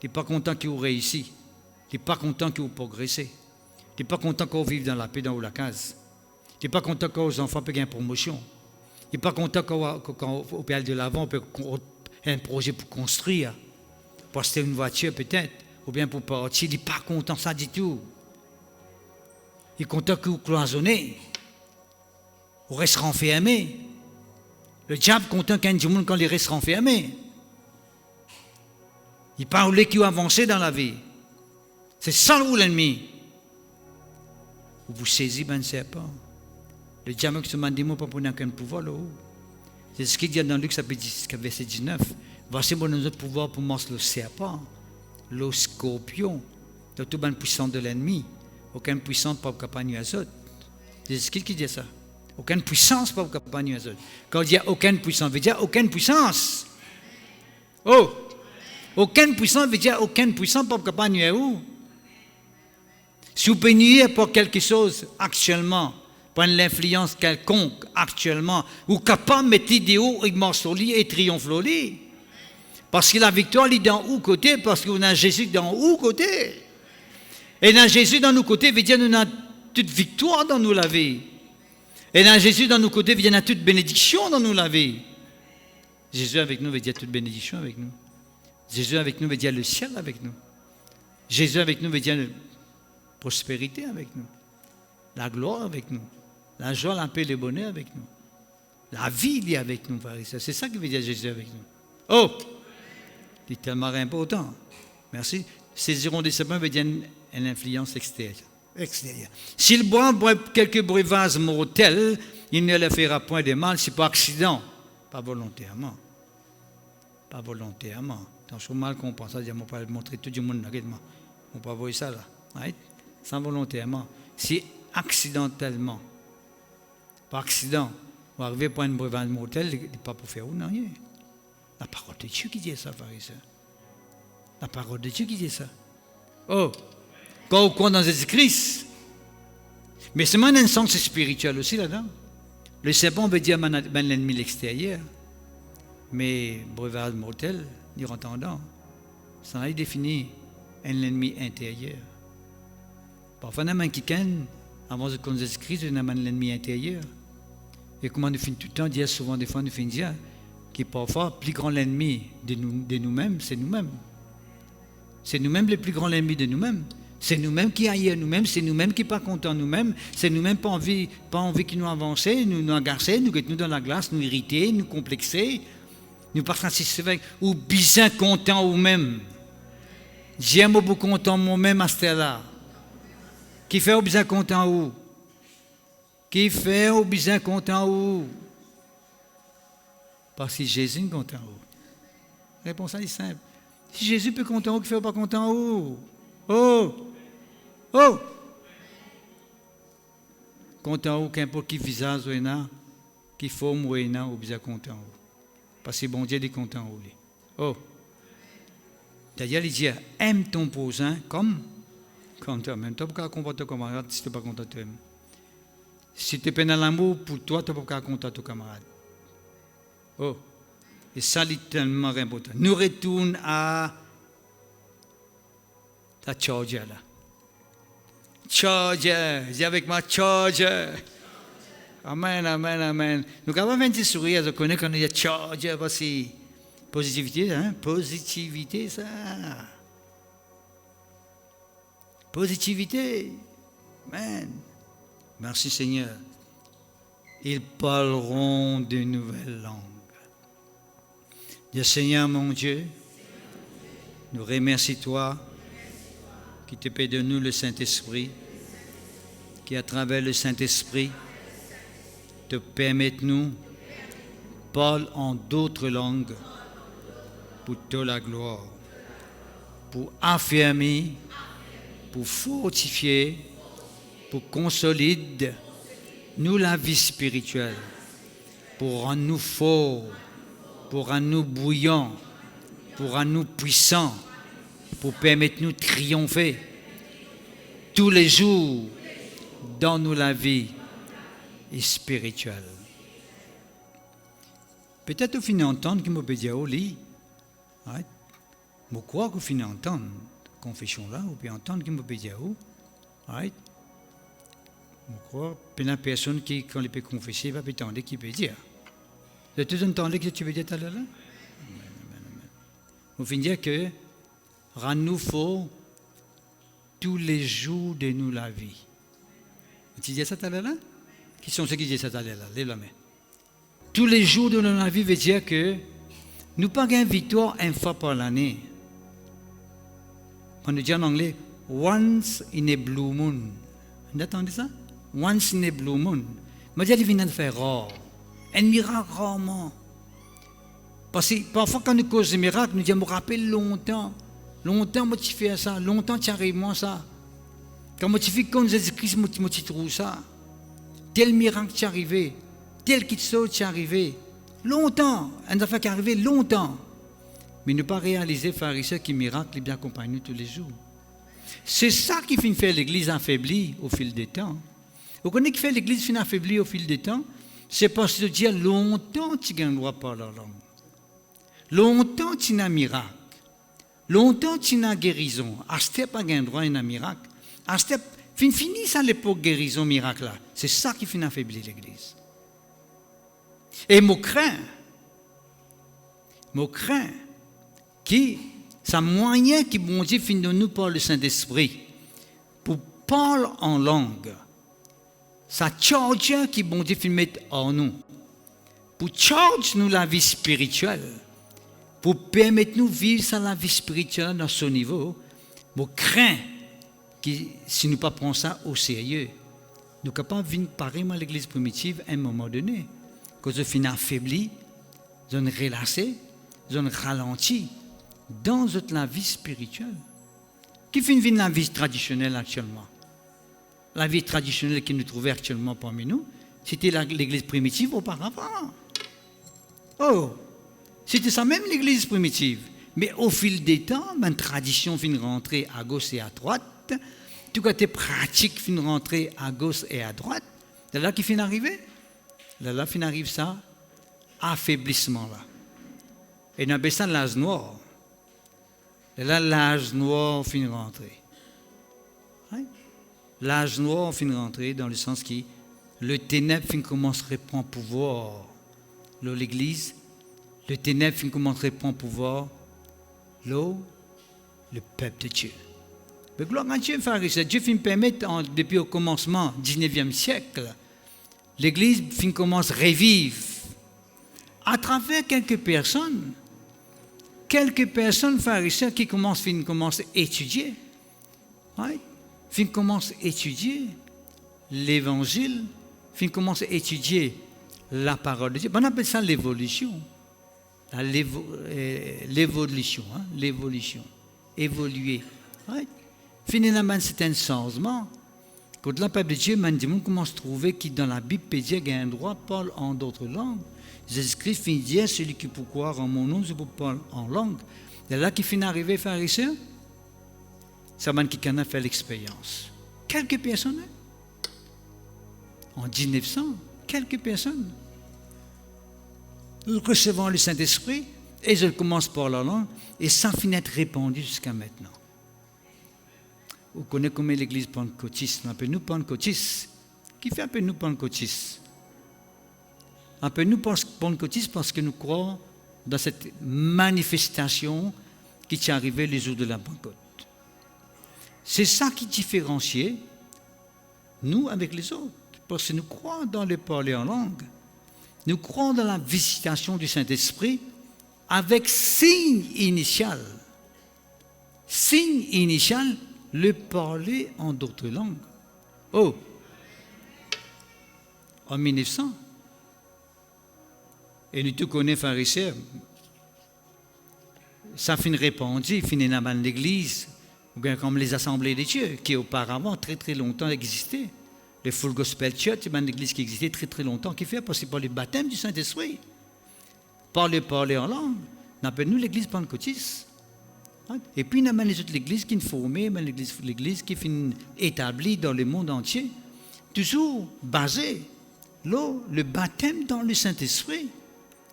Speaker 4: Il n'est pas content qu'il ait réussi. Il n'est pas content qu'il ait progressé. Il n'est pas content qu'il vive dans la paix, dans la case. Il n'est pas content que les enfants puissent gagner une promotion. Il n'est pas content qu'au pays de l'avant, on peut un projet pour construire, pour acheter une voiture peut-être, ou bien pour partir. Il n'est pas content de ça du tout. Il est content que vous cloisonnez. Vous restez renfermés. Le diable est content qu'il y ait du monde quand il reste renfermé. Il parle qu'il a avancé dans la vie. C'est ça l'ennemi. Vous saisissez un serpent. Le diable qui se demande des mots pour prendre aucun pouvoir là-haut. C'est ce qu'il dit dans Luc verset 19. Voici notre pouvoir pour manger le serpent, le scorpion, de toute bonne puissance de l'ennemi. Aucune puissance pour accompagner les autres. C'est ce qu'il dit ça. Aucune puissance pour accompagner les autres. Quand on dit aucune puissance, veut dire aucune puissance. Oh! Aucune puissance veut dire aucune puissance pour accompagner où? Si vous pénuez pour quelque chose actuellement, pour l'influence quelconque actuellement, vous êtes capable de mettre des hauts et morceaux et triompher. Parce que la victoire est dans où côté? Parce que vous avez Jésus dans où côté? Et dans Jésus dans nos côtés, veut dire nous avons toute victoire dans nous la vie. Et dans Jésus dans nos côtés, veut dire nous avons toute bénédiction dans nous la vie. Jésus avec nous veut dire toute bénédiction avec nous. Jésus avec nous veut dire le ciel avec nous. Jésus avec nous veut dire la prospérité avec nous. La gloire avec nous. La joie, la paix, le bonheur avec nous. La vie, il est avec nous, frères et sœurs. C'est ça que veut dire Jésus avec nous. Oh! C'est tellement important. Merci. Saisiront des serpents veut dire une influence extérieure. S'il boit quelques breuvages mortels, il ne le fera point de mal, c'est pas accident, pas volontairement. Pas volontairement. Dans ce mal qu'on pense, on ne peut pas montrer tout le monde, on ne peut pas voir ça là. Right? Sans volontairement. Si accidentellement, par accident, ou arriver pour une breuvage mortel, il n'est pas pour faire ou non rien. La parole de Dieu qui dit ça, pharisien. La parole de Dieu qui dit ça. Oh, quand on croit dans Jésus-Christ, mais c'est un sens spirituel aussi là-dedans. Le serpent veut dire l'ennemi l'extérieur, mais breuvage mortel, dire entendant, ça a défini un ennemi intérieur. Parfois, on a quelqu'un, avant de connaître Jésus-Christ, on a un ennemi intérieur. Et comment nous finissons tout le temps, dire souvent, des fois, nous finissons dire que parfois, le plus grand ennemi de nous-mêmes, c'est nous-mêmes. C'est nous-mêmes le plus grand ennemi de nous-mêmes. C'est nous-mêmes qui ailleurs nous-mêmes, c'est nous-mêmes qui ne sommes pas contents nous-mêmes, c'est nous-mêmes pas envie qu'ils nous avancent, nous agacer, nous mettre dans la glace, nous irriter, nous complexer, nous pas satisfaire ou bien contents nous-mêmes. J'aime beaucoup content moi-même à ce là. Qui fait au bien content où? Qui fait au bien content où? Parce que Jésus est content où? La réponse est simple. Si Jésus peut content où, qui fait pas content où? Oh! Oh! Content où, qu'importe qui visage ou n'a, qui forme ou n'a, ou bien content où. Parce que bon Dieu est content où. Oh! D'ailleurs, il dit, aime ton prochain comme toi-même. Tu ne peux pas comporter comme camarade si tu n'es pas content de toi-même. Si tu es dans l'amour pour toi, tu ne peux pas content de ton camarade. Oh! Et ça, c'est tellement important. Nous retournons à la charger là. Charger, dis avec moi, charger. Amen, amen, amen. Nous avons un petit sourire, je connais quand on dit charger, voici. Positivité, hein? Positivité, ça. Positivité. Amen. Merci Seigneur. Ils parleront de nouvelles langues. Dis Seigneur mon Dieu, nous remercions toi qui te paie de nous le Saint-Esprit, qui à travers le Saint-Esprit te permet nous parler en d'autres langues pour toute la gloire, pour affirmer, pour fortifier, pour consolider nous la vie spirituelle, pour rendre nous forts, pour rendre nous bouillants, pour rendre nous puissants, pour permettre nous de triompher tous les jours dans nous la vie spirituelle. Peut-être au fin d'entendre qu'il m'a dire au lit, je crois qu'au fin d'entendre confession là, ou bien entendre qu'il m'a dire où, je crois que la personne qui, quand elle peut confesser, va attendre qu'il peut dire. Vous avez entendu ce que tu veux dire tout à l'heure? On finit dire que rends-nous fort tous les jours de nous la vie. Tu dis ça tout à l'heure? Qui sont ceux qui disent ça tout à l'heure? Lève la main. Tous les jours de notre vie veut dire que nous pas gagnons victoire une fois par l'année. On dit en anglais, once in a blue moon. Vous entendez ça? Once in a blue moon. Mais il vient de faire rare. Un miracle rarement. Parce que parfois, quand nous causons des miracles, nous disons, je me rappelle longtemps, moi tu fais ça, longtemps tu arrives moi ça. Quand moi tu fais comme Jésus-Christ, moi tu trouves ça. Tel miracle tu es arrivé, tel qui te saute tu es arrivé. Longtemps, un affaire qui est arrivé longtemps. Mais ne pas réaliser, pharisien, qui miracle bien accompagne nous tous les jours. C'est ça qui fait faire l'Église affaiblie au fil des temps. Vous connaissez qui fait l'Église affaiblie au fil des temps? C'est parce que dire longtemps tu gagnes le droit par la langue. Longtemps tu n'as miracle. Longtemps tu n'as guérison. À ce step pas gagné droit à un miracle. À ce step fini ça l'époque guérison miracle là. C'est ça qui fait affaiblir l'Église. Et je crains qui c'est un moyen qui bon Dieu finit de nous par le Saint-Esprit pour parler en langue. Ça charge qui bon Dieu finit mettre en nous. Pour charge nous la vie spirituelle. Pour permettre nous de vivre ça la vie spirituelle dans ce niveau. Je crains que si nous ne prenons pas ça au sérieux, nous sommes capables de vivre pareillement à l'église primitive à un moment donné. Quand je finis affaibli, je me relâché, je me ralentis dans la vie spirituelle. Qui fait une vie la vie traditionnelle actuellement? la vie traditionnelle que nous trouvons actuellement parmi nous, c'était l'église primitive auparavant. Oh, c'était ça même l'église primitive. Mais au fil des temps, une tradition finit rentrer à gauche et à droite. Tout côté pratique finit rentrer à gauche et à droite. C'est là qui finit arriver. Là finit arrive ça, affaiblissement là. Et on appelle ça l'âge noir. Et là, l'âge noir finit rentrer. Oui? L'âge noir finit rentrer dans le sens que le ténèbre finit commencer à prendre pouvoir. Là, l'église, le ténèbre finit commencer à prendre pouvoir. Là, le peuple de Dieu. Mais gloire à Dieu, frère et sœurs, Dieu finit permettre, depuis le commencement du 19e siècle, l'église finit commencer à revivre à travers quelques personnes, frères et sœurs, qui commencent à étudier. Right? Commencent à étudier l'évangile, commencent à étudier la parole de Dieu. On appelle ça l'évolution. L'évolution, évoluer. Right? Finalement, c'est un changement. Quand le peuple de Dieu, on commence à trouver que dans la Bible, il y a un droit parle en d'autres langues. Jésus-Christ finit dire, celui qui peut croire en mon nom, c'est pour parler en langue. C'est là qu'il finit arrivé, frères et sœurs. C'est man qui en a fait l'expérience. Quelques personnes. En 1900, quelques personnes. Nous recevons le Saint-Esprit et je commence par la langue et ça finit être répandu jusqu'à maintenant. Vous connaissez comment l'église pentecôtiste, on appelle nous pentecôtistes. Qui fait appeler nous pentecôtistes? Appelle-nous pentecôtistes parce que nous croyons dans cette manifestation qui est arrivée les jours de la Pentecôte. C'est ça qui différencie nous avec les autres, parce que nous croyons dans le parler en langue. Nous croyons dans la visitation du Saint-Esprit avec signe initial. Signe initial, le parler en d'autres langues. Oh! En 1900. Et nous tous connaissons, frères et sœurs, ça finit répandu, finit dans l'église, ou bien comme les assemblées de Dieu, qui auparavant, très très longtemps, existaient. Le Full Gospel Church, c'est une église qui existait très très longtemps, qui fait parce que par le baptême du Saint-Esprit, par le parler en langue, on appelle nous l'église pentecôtiste. Et puis, il y a les autres églises qui sont formées, l'église qui est établie dans le monde entier, toujours basée, là, le baptême dans le Saint-Esprit,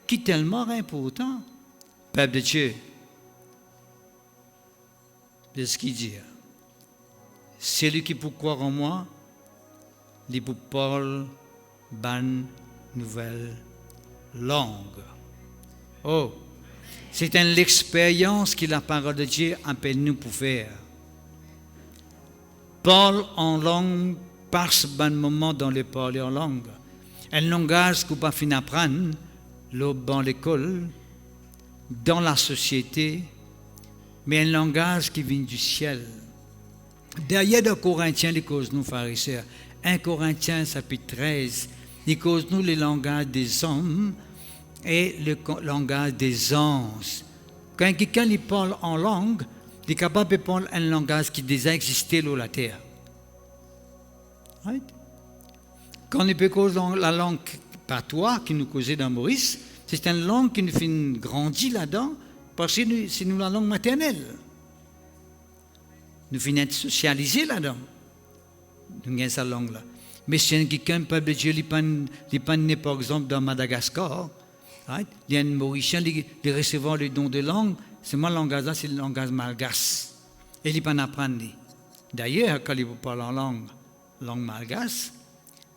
Speaker 4: qui est tellement important. Peuple de Dieu, c'est ce qu'il dit. Celui qui peut croire en moi, il peut parler bonne nouvelle langue. Oh, c'est une expérience que la parole de Dieu appelle nous pour faire. Parle en langue, passe bon moment dans le parler en langue. Un langage qu'on ne peut pas finir apprendre dans l'école, dans la société, mais un langage qui vient du ciel. Derrière le Corinthiens, les causes nous, frères et sœurs, 1 Corinthiens, chapitre 13, il cause nous le langage des hommes et le langage des anges. Quand quelqu'un parle en langue, il est capable de parler un langage qui déjà existait sur la terre. Right? Quand on peut causer la langue patois qui nous causait dans Maurice, c'est une langue qui nous fait grandir là-dedans parce que c'est nous la langue maternelle. Nous finissons socialisés là-dedans. Nous avons cette langue-là. Mais si quelqu'un, peuple de Dieu, il n'est né par exemple dans Madagascar, right? Il y a un Mauricien qui recevant le don de langue, c'est mon langage-là, c'est le langage malgache. Et il ne peut pas apprendre. D'ailleurs, quand il parle en langue malgache,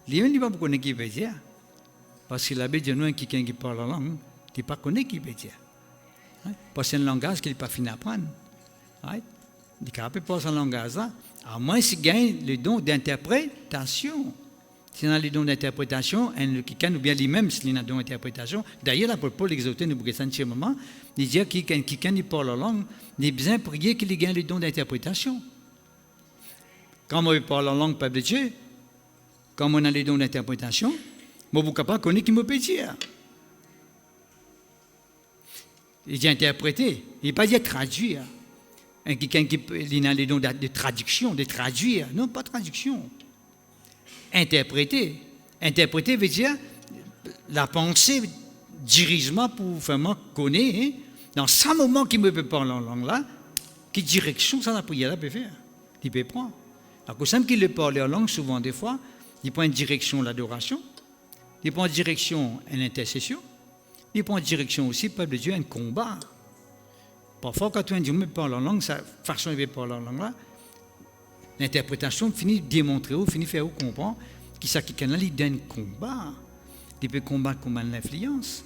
Speaker 4: il ne peut pas connaître qui veut dire. Parce que la Bible dit nous, quelqu'un qui parle en langue, il ne peut pas connaître qui veut dire. Right? Parce que c'est un langage qu'il n'est pas fini d'apprendre. Right? Il est capable de parler ce langage-là, à moins qu'il gagne le don d'interprétation. S'il a le don d'interprétation, quelqu'un ou bien lui-même, s'il a le don d'interprétation, d'ailleurs, l'apôtre Paul exhortait nous pour un moment, il dit que quelqu'un qui parle en langue, il est besoin de prier qu'il gagne le don d'interprétation. Quand on parle en langue, peuple de Dieu, quand on a le don d'interprétation, moi, je ne peux pas connaître qui me peut dire. Il dit interpréter, il ne pas dire traduire. Quelqu'un qui a le don de traduction, de traduire. Non, pas traduction. interpréter. Interpréter veut dire la pensée dirige-moi pour vraiment connaître, hein, dans ce moment qui me peut parler en langue là, quelle direction ça la prière là peut faire. Il peut prendre. Alors que simple qu'il le parle en langue, souvent des fois, il prend une direction l'adoration, il prend une direction l'intercession, il prend une direction aussi, peuple de Dieu, un combat. Parfois, quand un Dieu me parle en langue, sa façon de parler en langue là, l'interprétation finit de démontrer ou finit de faire comprendre qu'il s'agit de quelqu'un qui donne un combat. Il peut combattre comme l'influence.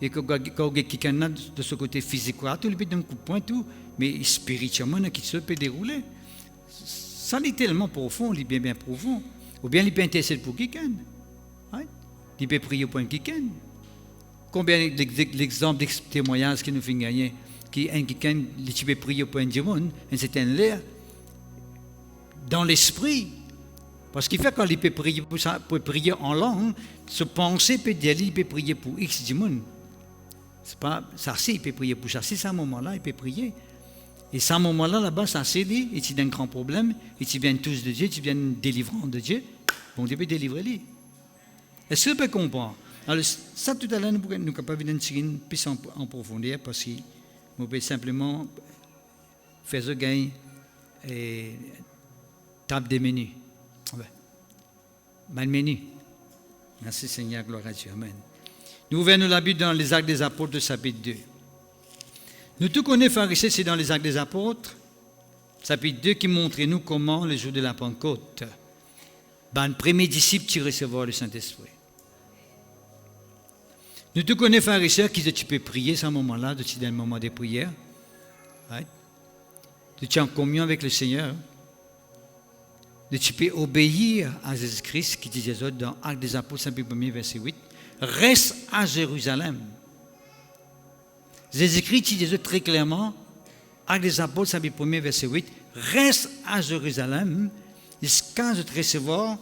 Speaker 4: Et quand quelqu'un de ce côté physique, il peut donner un coup de poing, tout, mais spirituellement, il peut dérouler. Ça, il est tellement profond, il est bien profond. Ou bien il peut intercéder pour quelqu'un. Il peut prier pour quelqu'un. Combien d'exemples, des témoignages qui nous font gagner, quelqu'un qui peut prier pour un démon, un certain l'air, dans l'esprit. Parce qu'il fait quand il peut prier pour prier en langue, se penser peut dire il peut prier pour X démon. C'est pas ça, il peut prier pour ça. C'est à un moment-là, il peut prier. Et à un moment-là, là-bas, ça c'est lui, et tu as un grand problème, et tu viens tous de Dieu, tu viens délivrant de Dieu, bon Dieu peut délivrer lui. Est-ce que vous pouvez comprendre? Alors, ça tout à l'heure, nous sommes capables de tirer plus en profondeur, parce que nous pouvons simplement faire ce gain et table des menus. Mal menu. Merci Seigneur, gloire à Dieu. Amen. Nous ouvrons la Bible dans les Actes des Apôtres, chapitre 2. Nous tout connaissons, pharisiens, c'est dans les Actes des Apôtres, chapitre 2, qui montre nous comment, le jour de la Pentecôte, le premier disciple qui recevoir le Saint-Esprit. Nous tout connaissons, pharisiens, qui tu peux prier à ce moment-là, tu es dans le moment de prière. Right? Tu es en communion avec le Seigneur. Tu peux obéir à Jésus-Christ qui disait dans Actes des Apôtres, chapitre 1, verset 8. Reste à Jérusalem. Jésus-Christ disait très clairement, Actes des Apôtres, chapitre 1, verset 8. Reste à Jérusalem jusqu'à te recevoir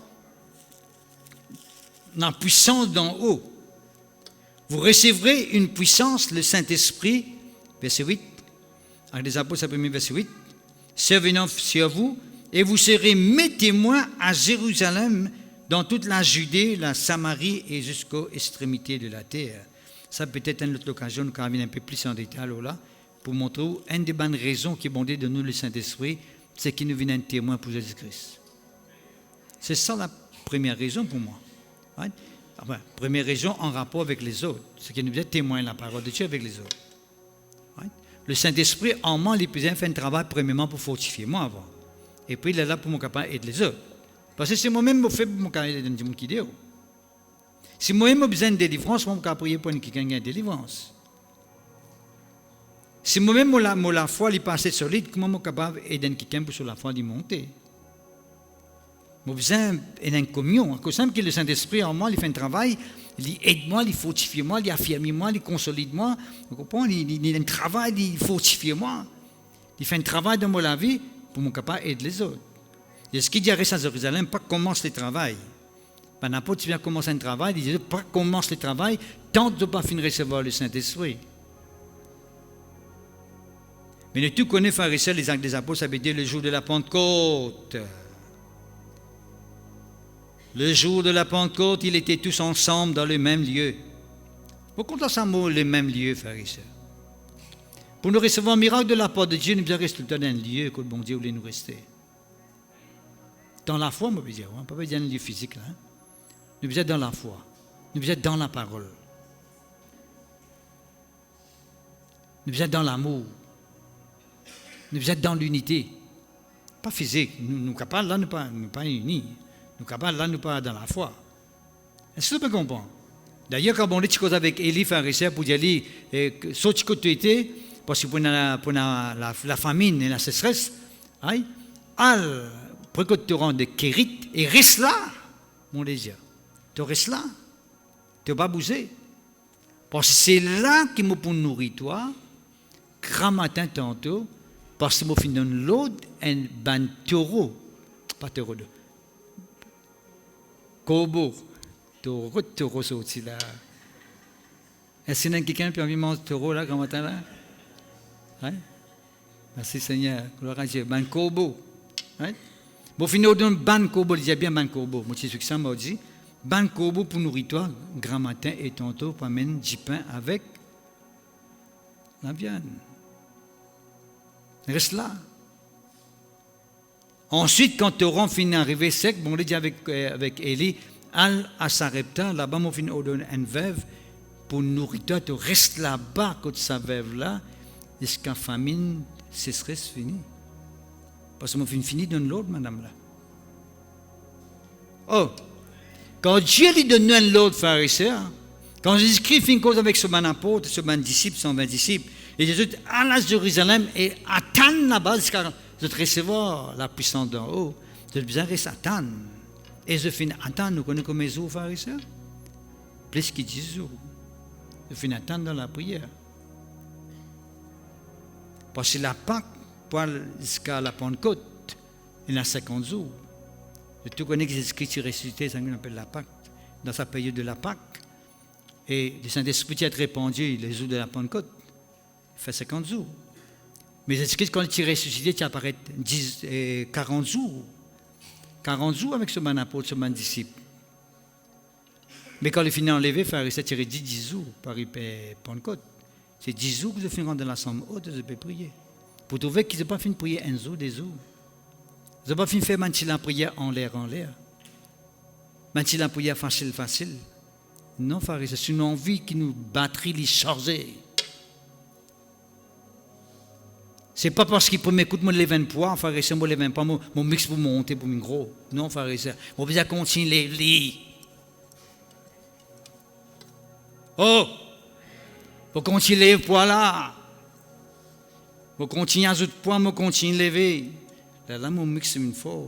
Speaker 4: la puissance d'en haut. Vous recevrez une puissance, le Saint-Esprit, verset 8. Actes des Apôtres, chapitre 1, verset 8. Survenant sur vous, et vous serez mes témoins à Jérusalem, dans toute la Judée, la Samarie et jusqu'aux extrémités de la terre. Ça peut être une autre occasion, nous allons un peu plus en détail là, pour montrer une des bonnes raisons qui est bon de nous le Saint-Esprit, c'est qu'il nous vient un témoin pour Jésus-Christ. C'est ça la première raison pour moi. Right? Enfin, première raison en rapport avec les autres, c'est qu'il nous vient témoin de la parole de Dieu avec les autres. Right? Le Saint-Esprit, en moi, il peut faire un travail premièrement pour fortifier moi avant. Et puis, il est là pour mon capable aider les autres. Parce que c'est moi-même qui fais pour mon capable aider les gens qui disent. Si moi-même j'ai besoin de délivrance, moi, je peux prier pour quelqu'un qui a une délivrance. Si moi-même la foi est passée solide, comment je suis capable d'aider quelqu'un pour sur la foi d'y monter? J'ai besoin d'une communion. À cause que le Saint-Esprit en moi, il fait un travail, il aide moi, il fortifie moi, il affirme moi, il consolide moi. Vous comprenez? Il a un travail, il fortifie moi. Il fait un travail dans ma vie pour mon capable d'aider les autres. Et ce qui dit à Jérusalem, pas commence le travail. Pas n'importe qui vient commencer un travail, il dit pas commence le travail tant de ne pas finir recevoir le Saint-Esprit. Mais nous tous connaissons, pharisiens, les Actes des Apôtres, ça veut dire le jour de la Pentecôte. Le jour de la Pentecôte, ils étaient tous ensemble dans le même lieu. Pourquoi ça mot le même lieu, pharisiens? Pour nous recevoir un miracle de la part de Dieu, nous devons rester tout le temps dans un lieu que le bon Dieu voulait nous rester. Dans la foi, on peut dire, on ne peut pas dire un lieu physique. Là, hein? Nous devons être dans la foi. Nous devons être dans la parole. Nous devons être dans l'amour. Nous devons être dans l'unité. Pas physique. Nous sommes capables, là, nous ne pas unis. Nous sommes capables, là, nous ne pas dans la foi. Est-ce que tu peux comprendre? D'ailleurs, quand on dit cause avec Élie, pharisien, pour dire, saute que tu étais, parce que pour la famine et la sécheresse, pour que tu te rendes de Kérit, et reste là, mon désir. Tu restes là. Tu ne vas pas bouger. Parce que c'est là qu'il me pour nourrir toi, grand matin tantôt, parce que je finis dans l'autre, un ban taureau, pas taureau, corbeau. Taureau, c'est aussi là. Est-ce qu'il y a quelqu'un qui a envie de manger taureau là, grand matin là? Hein? Merci Seigneur, gloire à Dieu. Ben corbeau. Hein? Bon, finalement, on donne ban corbeau, il dit bien ban corbeau. Moi, c'est ce que ça m'a dit. Ban corbeau pour nourrir-toi, grand matin et tantôt, pour amener du pain avec la viande. Reste là. Ensuite, quand tu auras fini d'arriver sec, bon, on dit avec Élie, al à Sarepta, là-bas, mon fin donne une veuve pour nourrir toi, tu restes là-bas, quand sa veuve-là, jusqu'à famine, ce serait fini. Parce que mon fin fini donne l'autre, madame là. Oh, quand Dieu lui donne l'autre pharisien, quand Jésus-Christ fait une cause avec ce bon apôtre, ce bon disciple, son 20 disciples, et Jésus alla à Jérusalem et attend là-bas jusqu'à recevoir la puissance d'en haut. Je besoin de attendre. Et je finis attendre, nous connaissons comme les autres pharisiens. Plus que 10 jours. Je finis attendre dans la prière. Parce que la Pâque, jusqu'à la Pentecôte, il y a 50 jours. Tu connais que Jésus-Christ ressuscité, c'est ce qu'on appelle la Pâque, dans sa période de la Pâque. Et le Saint-Esprit a répandu les jours de la Pentecôte. Il fait 50 jours. Mais Jésus-Christ, quand il est ressuscité, il apparaît 40 jours. 40 jours avec ce bon apôtre, ce bon disciple. Mais quand il finit enlevé, frère, il s'est tiré 10 jours par Pentecôte. C'est 10 jours que je finis dans la chambre haute et je peux prier. Pour trouver qu'ils n'ont pas fini de prier un jour, des jours. Ils n'ont pas fini de faire la prière en l'air. La prière facile. Non, frère, c'est une envie qui nous batterie, les charger. C'est pas parce qu'il peut m'écouter, moi, les 20 poids, frère, c'est moi, les 20 poids, mon mix pour monter, pour mon gros. Non, frère, c'est. On peut continuer les. Oh! Faut continuer les poids là. Faut continuer à ajouter poids, faut continuer à lever. Là, mon mix, c'est une fois.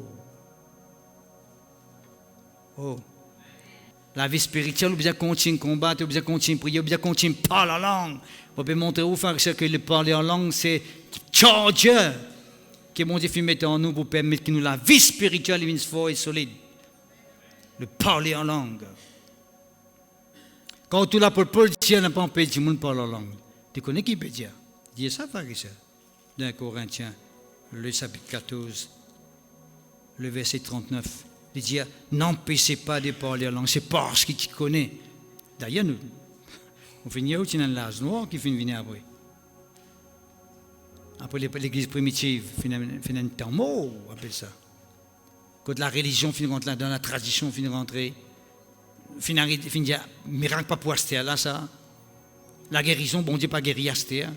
Speaker 4: Oh! La vie spirituelle, on peut continuer à combattre, on peut continuer à prier, on peut continuer à parler en langue. On peut montrer aux frères que le parler en langue, c'est Dieu qui mon Dieu fait mettre en nous pour permettre que nous la vie spirituelle soit forte et solide. Le parler en langue. Quand tout l'apôtre Paul dit, n'a pas empêché tout le monde parler en langue. Tu connais qui peut dire? Dis ça, frère et sœur. Dans Corinthiens, le chapitre 14, le verset 39. Il dit, n'empêchez pas de parler en langue, c'est parce que tu connais. D'ailleurs, nous, on finit où tu as l'âge noir qui finit venir après. Après l'église primitive, finit un temps mort, on appelle ça. Quand la religion finit rentrer dans la tradition, finit rentrer, finit dire, miracle pas pour Astère là, ça. La guérison, bon Dieu pas guéri Astère.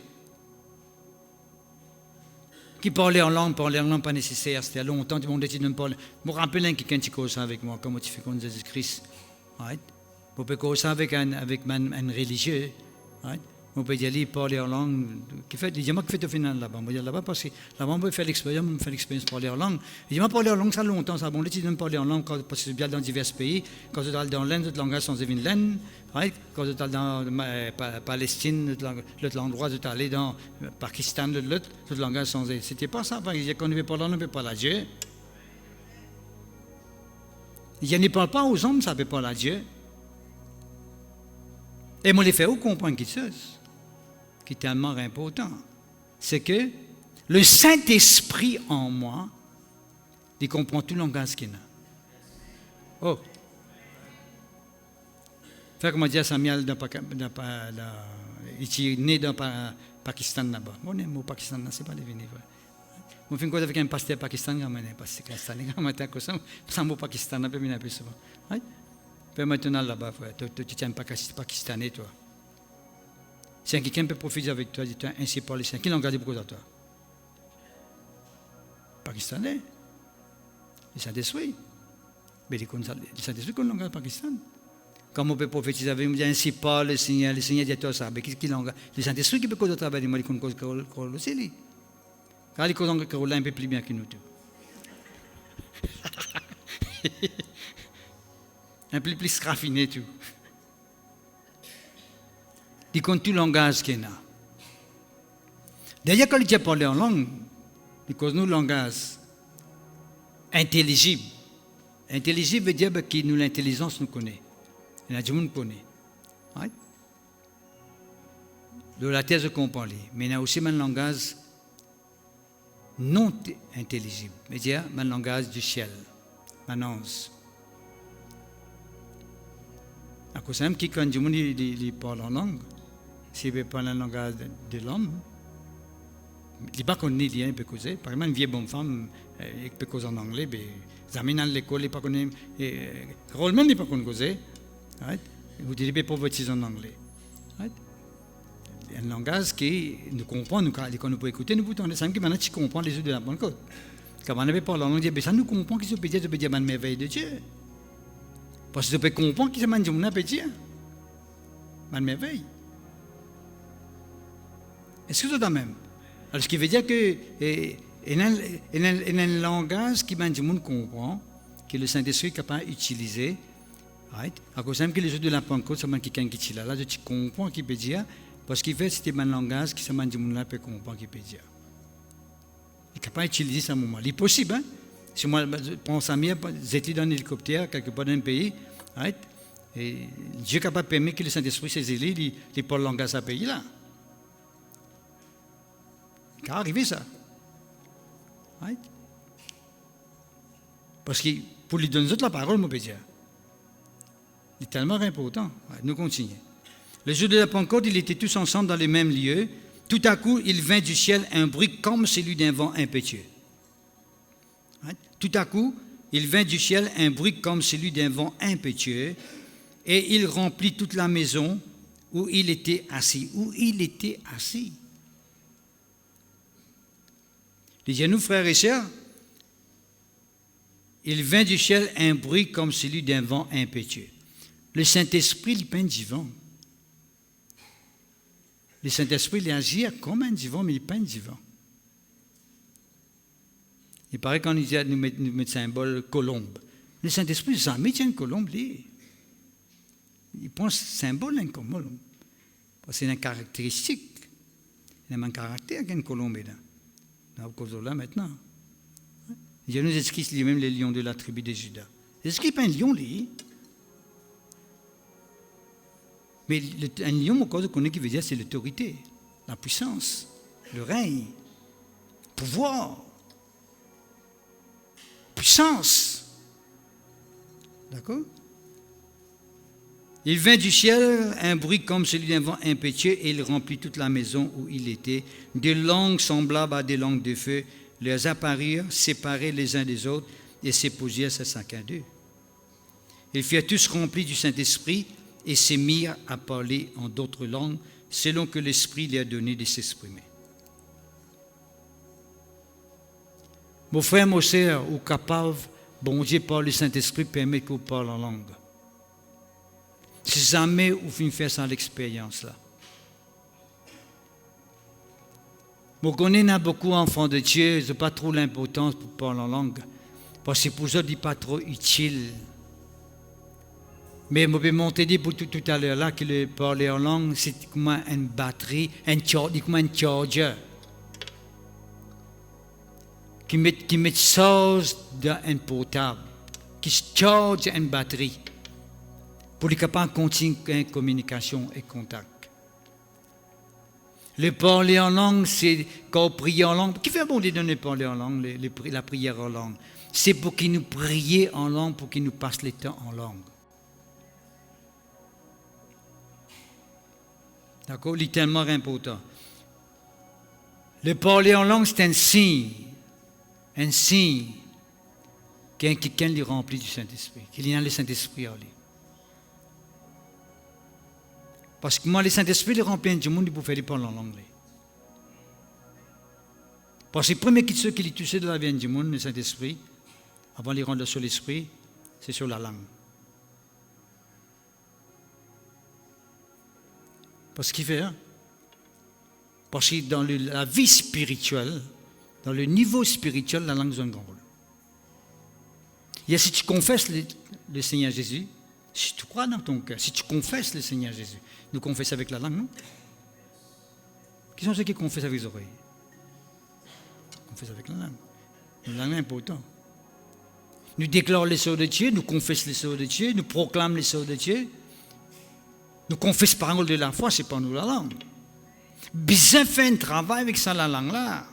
Speaker 4: Qui parlait en langue, pas nécessaire, c'était longtemps, tout le monde décide de me parler. Je me rappelle quelqu'un qui cause ça avec moi, comment tu fais contre Jésus-Christ. Right? On peut causer ça avec un religieux. Right? On peut dire, il parle en langue. Il dit, moi, qui fait au final là-bas? On va dire là-bas parce que là-bas, on peut faire l'expérience, de parler en langue. Il dit, moi, parler en langue, ça longtemps, ça. Bon, décide de me parler en langue parce que c'est bien dans divers pays. Quand tu es dans l'Inde, notre langage sans une laine. Right? Quand tu es dans Palestine, l'autre endroit, tu es allé dans Pakistan, l'autre langage sans. C'était pas ça. Il dit qu'on ne veut pas là, on ne peut pas la Dieu. Il ne parle pas aux hommes, ça ne peut pas la Dieu. Et moi, les fait où comprendre quelque chose qui est tellement important. C'est que le Saint-Esprit en moi, il comprend tout le langage qu'il a. Oh! Fait comme dit Samuel, il est né dans Pakistan là-bas. Bon, au Pakistan, c'est pas devenu vrai. On fait une cause avec un pasteur pakistanais, un pasteur pakistanais, un mot Pakistan, un peu plus souvent. Puis maintenant là-bas, tu tiens pas pakistanais, toi. Si quelqu'un peut profiter avec toi, dis-toi, ainsi parler, c'est qui langage beaucoup de toi? Pakistanais. Le Saint-Esprit. Mais le Saint-Esprit, qu'on langage Pakistan. Comment on peut prophétiser avec moi, ainsi parle le Seigneur dit à toi ça. Mais qui langage? Le Saint-Esprit qui peut causer travail, moi, il connaît cause aussi. Car il cause un peu plus bien que nous tous. Un peu plus raffiné, tout. Il compte tout le langage qu'il y a. D'ailleurs, quand il a parlé en langue, il cause nous le langage intelligible. Intelligible veut dire que nous, l'intelligence nous connaît. Il y a du monde qui connaît. Right? De la thèse, je comprends. Mais il y a aussi un langage non intelligible. Mais dire, un langage du ciel, un ange. À cause même qui quand du monde il parle en langue, s'il veut parler un langage de l'homme, il pas connaît rien peut causer. Par exemple, une vieille bonne femme qui peut causer en anglais, mais zamine à l'école, il pas connaît, rôlement il pas connaît causer. Vous dites pas votre en anglais. Un langage qui nous comprend, quand nous pouvons écouter, nous pouvons entendre, qui maintenant tu comprends les yeux de la Pentecôte. Quand on avait parlé en langue, ça nous comprend qu'ils se peut dire une merveille de Dieu. Parce que tu peux comprendre qu'ils se mangent un appétit. Une merveille. Est-ce que c'est même? Alors, ce qui veut dire que il y a un langage qui le monde comprend, que le Saint-Esprit est capable d'utiliser. À cause même que les yeux de la Pentecôte, c'est quelqu'un qui est là. Là, tu comprends qu'il peut dire. Parce qu'il fait, c'était un langage qui se mange du monde peut comprendre qu'il peut dire. Il est capable d'utiliser ça à un moment. Il est possible, hein? Si moi, je pense à moi, j'étais dans un hélicoptère, quelque part dans un pays, et Dieu est capable de permettre que le Saint-Esprit saisisse, il parle le langage à ce pays-là. Il est arrivé ça. Parce que pour lui donner la parole, on peut dire. Il est tellement important. Nous continuons. Le jour de la Pentecôte, ils étaient tous ensemble dans les mêmes lieux. Tout à coup, il vint du ciel un bruit comme celui d'un vent impétueux. Tout à coup, il vint du ciel un bruit comme celui d'un vent impétueux, et il remplit toute la maison où il était assis. Où il était assis. Disons-nous, frères et sœurs, il vint du ciel un bruit comme celui d'un vent impétueux. Le Saint-Esprit, il peint du vent. Le Saint-Esprit, il agit comme un divan, mais il peint du vent. Il paraît qu'on dit nous mettre symbole colombe. Le Saint-Esprit, jamais tient une colombe. Il pense symbole d'un colombe. Parce que c'est une caractéristique. Il a un caractère qu'une colombe est là. Dans cause de là maintenant. Il nous écrit lui-même les lions de la tribu de Juda. Est-ce qu'il peint un lion, lui? Mais un lion, au cas où qu'on qui veut dire, c'est l'autorité, la puissance, le règne, le pouvoir, puissance. D'accord? Il vint du ciel un bruit comme celui d'un vent impétueux et il remplit toute la maison où il était. Des langues semblables à des langues de feu leur apparurent, séparés les uns des autres et s'épousèrent chacun d'eux. Ils furent tous remplis du Saint-Esprit et se mirent à parler en d'autres langues, selon que l'Esprit leur donnait de s'exprimer. Mon frère, mon sœur, ou capable, bon Dieu par le Saint-Esprit permet que vous parlez en langue. Si jamais vous finissez faire ça l'expérience là. Vous connaissez beaucoup d'enfants de Dieu, ils n'ont pas trop l'importance pour parler en langue, parce que pour eux, ce n'est pas trop utile. Mais je peux monter pour tout à l'heure là que le parler en langue, c'est comme une batterie, comme un charger. Qui met chose dans un portable, qui charge une batterie pour être capable de continuer une communication et contact. Le parler en langue, c'est quand on prie en langue. Qui fait bon de donner parler en langue, la prière en langue? C'est pour qu'il nous prie en langue, pour qu'il nous passe le temps en langue. D'accord? C'est tellement important. Le parler en langue, c'est un signe qu'il y a quelqu'un qui est rempli du Saint-Esprit, qu'il y a le Saint-Esprit en lui. Parce que moi, le Saint-Esprit est rempli du monde pour faire parler en langue. Parce que le premier qui est touché de la vie du monde, le Saint-Esprit, avant de rendre sur l'Esprit, c'est sur la langue. Parce qu'il fait, parce que dans la vie spirituelle, dans le niveau spirituel, la langue joue un grand rôle. Et si tu confesses le Seigneur Jésus, si tu crois dans ton cœur, si tu confesses le Seigneur Jésus, nous confessons avec la langue, non? Qui sont ceux qui confessent avec les oreilles? On confesse avec la langue. La langue est importante. Nous déclarons les choses de Dieu, nous confessons les choses de Dieu, nous proclamons les choses de Dieu. Nous confessons par parole de la foi, c'est pas nous la langue. Bien fait un travail avec ça, la langue là.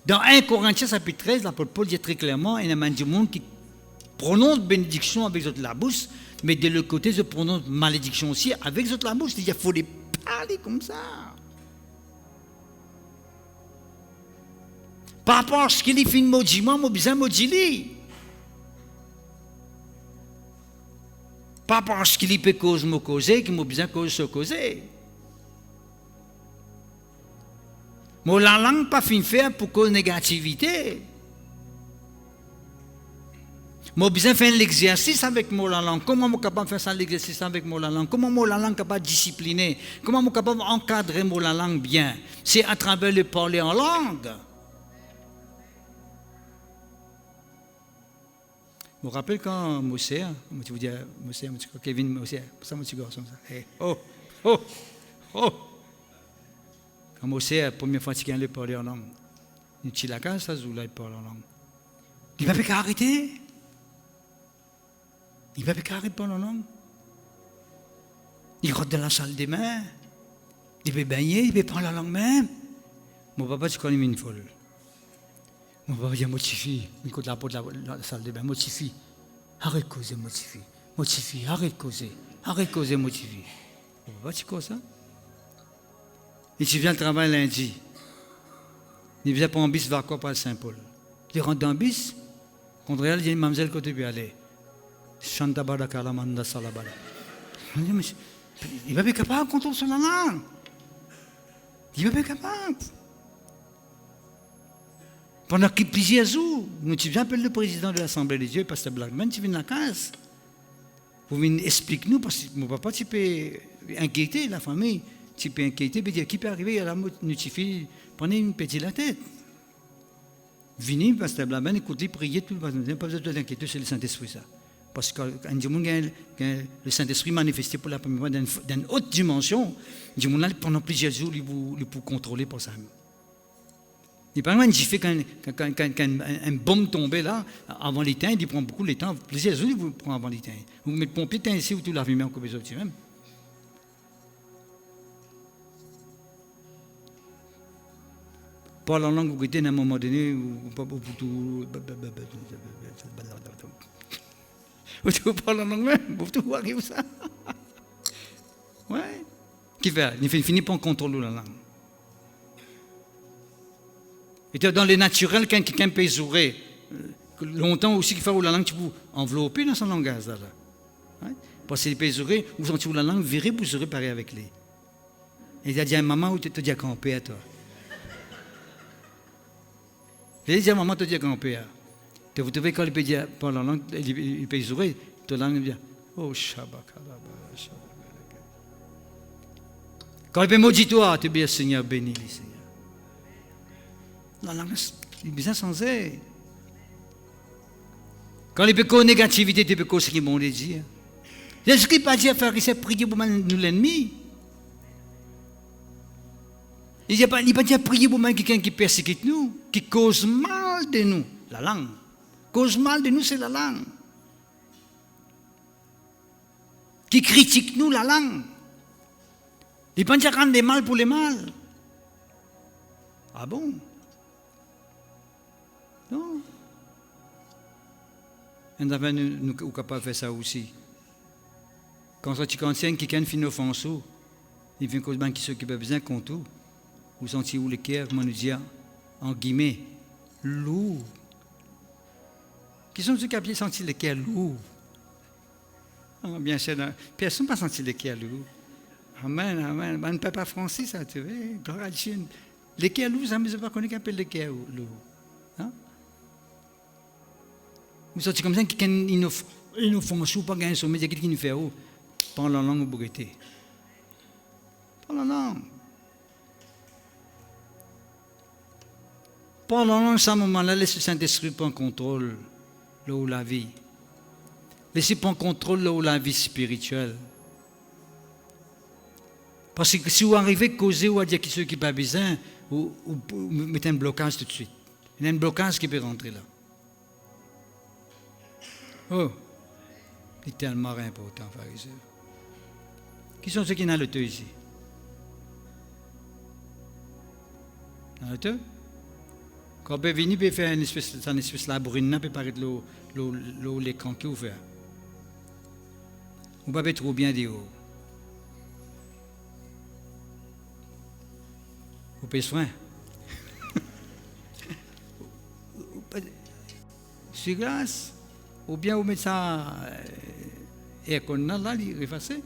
Speaker 4: Dans 1 Corinthiens chapitre 13, l'apôtre Paul dit très clairement, il y a du monde qui prononce bénédiction avec autres la bouche, mais de l'autre côté, je prononce malédiction aussi avec autres la bouche. Il faut les parler comme ça. Par rapport à ce qu'il fait une maudit, moi, je besoin de maudit. Par rapport à ce qu'il peut causer, me causer, qui m'a besoin de causer. Mais la langue pas fin faire pour cause négativité. Moi besoin faire l'exercice avec mon langue. Comment je suis capable de faire ça l'exercice avec mon langue? Comment mon langue capable de discipliner? Comment je suis capable d'encadrer mon langue bien? C'est à travers le parler en langue. Je me rappelle quand Mosé, je vous dis Mosé, Kevin Mosé, ça mon petit garçon ça. Hey, oh. Quand Mosé, la première fois qu'il a parlé en langue, il dit la case, ça il parle en langue. Il ne va pas arrêter. Il ne va pas arrêter de parler en langue. Il rentre dans la salle des mains. Il peut baigner, il peut prendre la langue même. Mon papa, tu connais une folle. Mon papa dit motifie. Il compte la porte de la salle des bains. Motifie. Arrête de causer, motifie. Motifie, arrête de causer. Arrête de causer, motifie. Mon papa, tu connais ça? Et tu viens le travail lundi. Il vient pour un bis vers quoi par Saint-Paul. Il rentre dans un bis. Contre elle, il dit, mademoiselle, quand tu peux aller. Chanta bada kalamanda salabada. Il va pas être capable de contrôler sur la langue. Il va pas être capable. Pendant que plusieurs jours, nous tu viens appeler le président de l'Assemblée des dieux, pasteur Blackman, tu viens de la case. Vous venez expliquer nous, parce que mon papa, tu peux inquiéter la famille. Tu peux inquiéter, puis dire qui peut arriver à la notifier, prenez une petite la tête. Venez, pasteur Blackman, écoutez, priez, tout le monde. Pas besoin de t'inquiéter, c'est le Saint-Esprit, ça. Parce que quand le Saint-Esprit manifesté pour la première fois dans une haute dimension, pendant plusieurs jours, il peut contrôler pour ça. Et par exemple, j'ai fait quand un bombe tombait là, avant l'éteint, il prend beaucoup de temps, plusieurs jours, il vous prend avant l'éteint. Vous mettez pompier teint ici, vous tout la fumée en besoin de même. Pas la langue, vous goûtez à un moment donné, vous tout. Vous parlez en anglais, vous tout arrive ça. Ouais. Qui fait? Il finit par contrôler la langue. Et dans le naturel, quand quelqu'un peut jouer, longtemps aussi qu'il fait la langue, tu peux envelopper dans son langage. Là. Ouais. Parce qu'il peut jouer, vous sentez la langue virer, vous serez pareil avec lui. Et il a dit à maman, ou tu te dis à grand-père, toi. Il a dit à maman, tu te dis à grand-père. Vous trouvez quand il peut dire par la langue, il peut jouer, ta langue il dit oh Shabbakalaba. Quand il peut maudire toi, tu dis Seigneur, bénis le Seigneur. La langue, il est bien censé. Quand il peut causer négativité, tu peux causer ce qu'il m'a dit. Est-ce qu'il pas dit à faire c'est prier pour nous l'ennemi? Il n'a pas dit à prier pour quelqu'un qui persécute nous, qui cause mal de nous, la langue. Cause mal de nous, c'est la langue. Qui critique nous, la langue. Il pense à rendre des mal pour les mal. Ah bon? Non. Et enfin, nous sommes capables de faire ça aussi. Quand tu conscient que quelqu'un fait une offense, il vient cause qui s'occupe bien contre tout. Vous sentez où le cœur, comment nous dire, en guillemets, lourd. Qui sont ceux qui ont senti le cœur lourd? Oh, bien sûr, personne n'a pas senti le cœur lourd. Amen, amen. On ne peut pas français, ça, tu vois. Gloire à Dieu. Le cœur lourd, ça ne me pas connu qu'on appelle le cœur lourd. Hein? Vous sentez comme ça qu'il y a une offense ou pas gagner sommet, il y a quelqu'un qui nous fait où? Parle la langue ou bourreté. Parle la langue. Pendant ce moment-là, laissez le Saint-Esprit prendre contrôle là où la vie. Laissez prendre contrôle là où la vie spirituelle. Parce que si vous arrivez à causer ou à dire qu'il qui pas besoin, vous mettez un blocage tout de suite. Il y a un blocage qui peut rentrer là. Oh, c'est tellement important, pharisien. Qui sont ceux qui ont le teu ici? Dans le teu? Quand on peut venir, peut faire une espèce de la brune, peut paraître l'écran qui est ouvert. On ne peut pas trop bien dire. Vous payez soin. Sur glace, ou bien vous mettez ça et qu'on a là, il est effacé.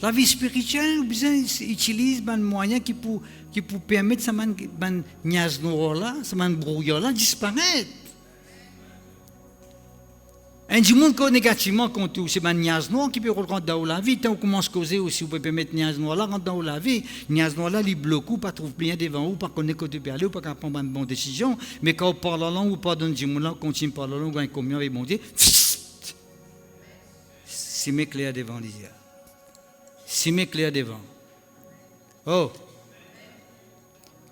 Speaker 4: La vie spirituelle, vous utilise des moyens qui pour permettre ça man niaz noir là, ça man brouillard là disparaître. Un du monde qui négativement contre c'est man niaz noir qui peut rentrer dans la vie. Tant qu'on commence à causer aussi, vous pouvez permettre niaz noir là rentrer dans la vie. Niaz noir là, il bloque ou pas trouve bien devant ou pas connaître côté peut aller ou pas prendre une bonne décision. Mais quand on parle en langue ou pardonne du monde là, on continue par la langue, on communion avec mon Dieu. C'est mes clairs devant les yeux. C'est mes clairs devant. Oh!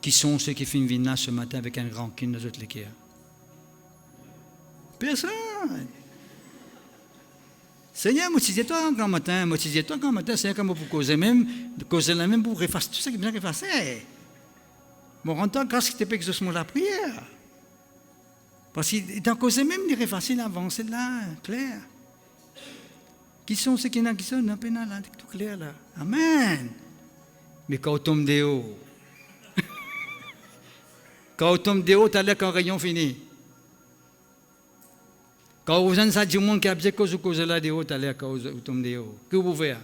Speaker 4: Qui sont ceux qui finissent venir là ce matin avec un grand kin dans notre équerre? Personne! Seigneur, motivez-toi encore matin, Seigneur, comme pour causer la même pour effacer tout ça qui est bien effacé. Mon rentant grâce qui te peut exaucer la prière. Parce qu'il est en cause même de effacer l'avance, c'est là, clair. Qui sont ceux qui sont dans pénal, là, tout clair là. Amen. Mais quand on tombe de haut, t'as l'air qu'un rayon fini. Quand vous avez ça du monde qui a besoin de cause là de haut, t'as l'air quand vous tombez de haut. Que vous faites?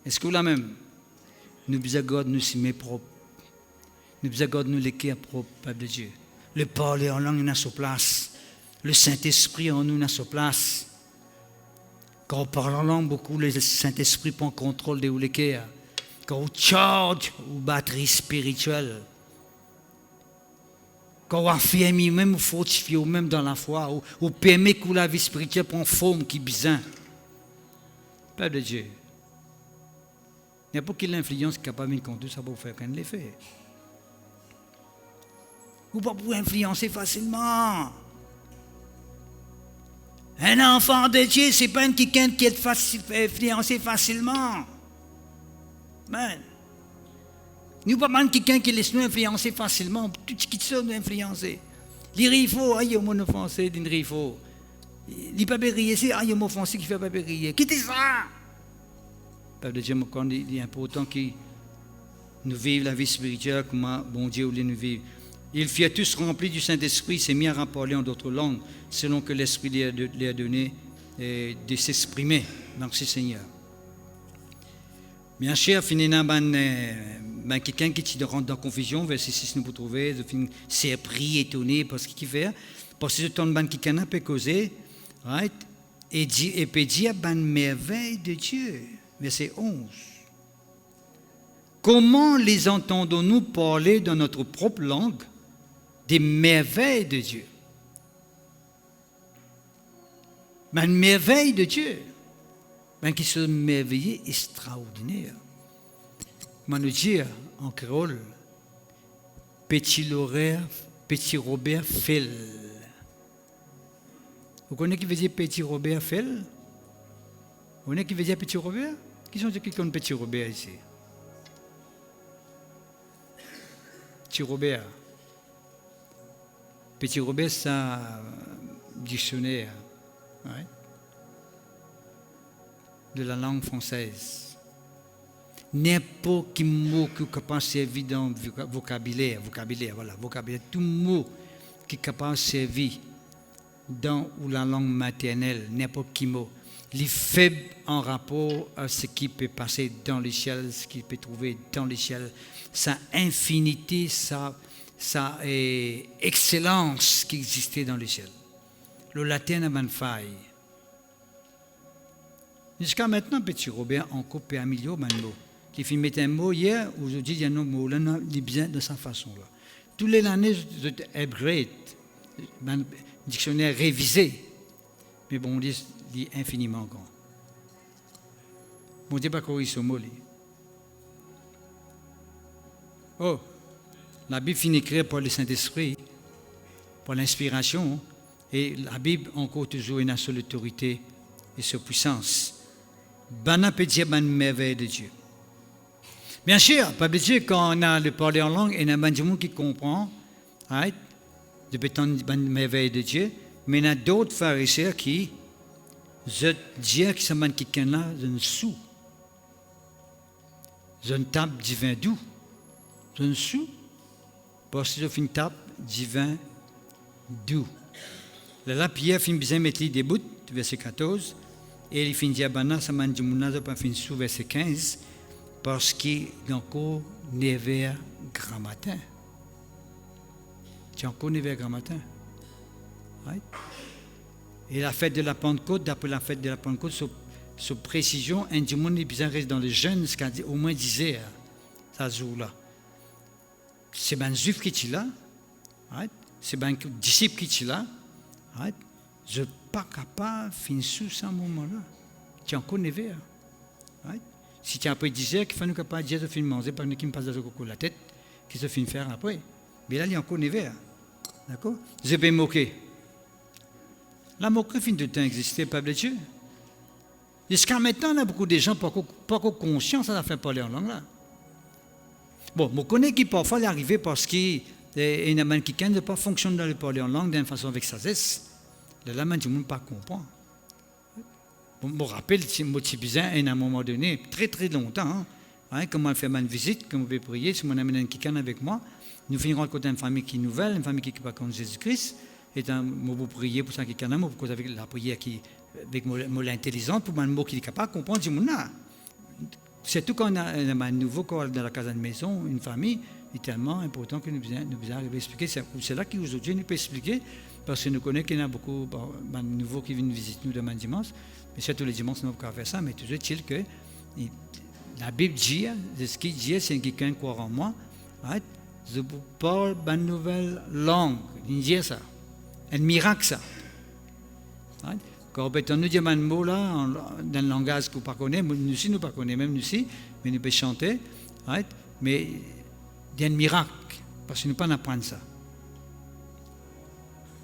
Speaker 4: Est-ce que vous la même? Nous besoin nous s'y propre. Nous besoin nous l'équerre propre, Père de Dieu. Le parler en langue n'a sa place. Le Saint-Esprit en nous n'a sa place. Quand on parle en langue, beaucoup, le Saint-Esprit prend contrôle de l'équerre. Quand on charge ou batterie spirituelle. Quand on affirme même, fortifie même dans la foi, ou permet que la vie spirituelle prenne forme qui est bien. Père de Dieu. N'importe quelle influence capable de conduire, ça peut faire qu'un l'effet. Vous ne pouvez pas influencer facilement. Un enfant de Dieu, ce n'est pas quelqu'un qui est influencé facilement. Man. Nous ne pouvons pas quelqu'un qui laisse nous influencer facilement. Tout ce qui sont nous influencer. Les rifaux, il y a mon offensé d'une rifaux. Les papériers, c'est il y a mon offensé qui fait papérier. Quittez ça! Père de Dieu, il est important que nous vivions la vie spirituelle comme bon Dieu voulait nous vivre. Ils furent tous remplis du Saint-Esprit, s'est mis à parler en d'autres langues, selon que l'Esprit lui a donné de s'exprimer. Merci Seigneur. Bien cher, finalement, quelqu'un qui rentre dans la confusion, verset 6 nous vous trouvez, c'est pris, étonné, parce qu'il fait. Parce que ce temps de quelqu'un peut causer, right? Et peut dire, merveille de Dieu. Verset 11. Comment les entendons-nous parler dans notre propre langue des merveilles de Dieu? Mais une merveille de Dieu, qui sont merveilleux, extraordinaires. Je nous dire en créole, petit Robert Fell. Vous connaissez qui veut dire petit Robert Fell? Vous connaissez qui veut dire petit Robert? Qui sont ceux qui connaissent petit Robert ici? Petit Robert. Petit Robert, c'est un dictionnaire de la langue française. N'importe quel mot qui est capable de servir dans le vocabulaire, tout mot qui est capable de servir dans la langue maternelle, n'importe quel mot. Les faibles en rapport à ce qui peut passer dans les ciels, ce qui peut trouver dans les ciels, sa infinité, sa excellence qui existait dans les ciels. Le latin n'a pas de faille. Jusqu'à maintenant, petit Robert, encore peut améliorer un mot. Qui fait mettre un mot hier, aujourd'hui, il y a un mot, là, il est bien de sa façon-là. Tous les années, j'étais upgrade, un dictionnaire révisé. Mais bon, on dit infiniment grand. Bon, on ne dit pas quoi il ce mot-là. Oh, la Bible finit écrite par le Saint-Esprit, par l'inspiration, et la Bible encore toujours une seule autorité et sa puissance. Bana peut dire une merveille de Dieu. Bien sûr, pas obligé quand on a le parler en langue, il y a un monde qui comprend, right? Depuis tant de merveilles de Dieu, mais il y a d'autres pharisiens qui, je dis que ça m'a quelqu'un là, je ne sous. Je ne tape divin doux. Je ne sous. Parce que je fais une tape divin doux. Là, Pierre finit bien mettre des bouts, verset 14, et il finit diabana, ça m'a dit, mon pas fin sous verset 15, parce qu'il y a encore never grammatin. Tu as encore never grammatin. Right? Et la fête de la Pentecôte, d'après la fête de la Pentecôte, sur précision, un du monde est bien resté dans le jeûne, ce qu'il au moins 10 heures, ça jour-là. C'est un juif qui est là, right? C'est un disciple qui est là, right? Je ne suis pas capable de finir sous ce moment-là. Tu as encore never. Right? Si tu as après 10 heures, qu'il faut nous capable de dire de finir manger, par qui me passe dans la tête, qui se finit faire après. Mais là, il y a encore never. D'accord? Je vais me moquer. La moquerie fin de temps existait, pas de Dieu. Jusqu'à maintenant, il y a beaucoup de gens pas conscients de faire parler en langue là. Bon, je connais qui parfois est arrivé parce qu'il y a quelqu'un qui ne pas fonctionne dans le parler en langue d'une façon avec sagesse. Là, je ne pas comprendre. Je me rappelle, c'est bizarre, à un moment donné, très très longtemps, comme on fait une visite, comme on peut prier, si on amène quelqu'un avec moi, nous finirons côté d'une famille qui est nouvelle, une famille qui ne pas contre Jésus-Christ. Et vous priez pour ça quelqu'un là, vous avec la prière qui avec l'intelligence pour un mot qui est capable de comprendre. C'est tout quand on a un nouveau corps dans la casa de maison, une famille, est tellement important que nous arrivons à expliquer. C'est là qu'aujourd'hui nous peut expliquer, parce que nous connaissons qu'il y en a beaucoup de nouveaux qui viennent visiter nous demain dimanche. Mais c'est tous les dimanches, nous ne pouvons pas faire ça, mais toujours est-il que la Bible dit, ce qu'il dit, c'est quelqu'un qui croit en moi, right? Je vous parle d'une nouvelle langue. Il dit ça. Un miracle, ça. Right? Quand on nous dit un mot là, dans le langage que vous ne connaissez pas, nous aussi, nous ne connaissons pas, même nous aussi, mais nous pouvons chanter, right? Mais il y a un miracle, parce que nous ne pouvons pas apprendre ça.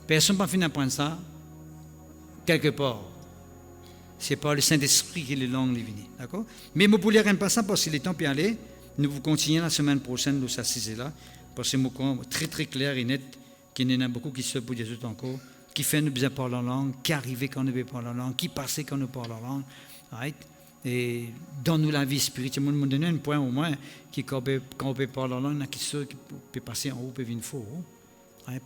Speaker 4: Personne n'a pas fini d'apprendre ça, quelque part. C'est par le Saint-Esprit que les langues sont venues. D'accord? Mais je ne voulais rien pas ça parce que le temps peut aller. Nous vous continuons la semaine prochaine de s'assiser là, parce que c'est très très clair et net qu'il y en a beaucoup qui se pour des autres encore, qui fait nous bien parler en langue, qui arrive quand nous parler en langue, qui passe quand nous parlons en langue. Right? Et donne-nous la vie spirituelle. Je me donne un point au moins, qui quand on peut parler en langue, il y a qui peut passer en haut, peut venir faux.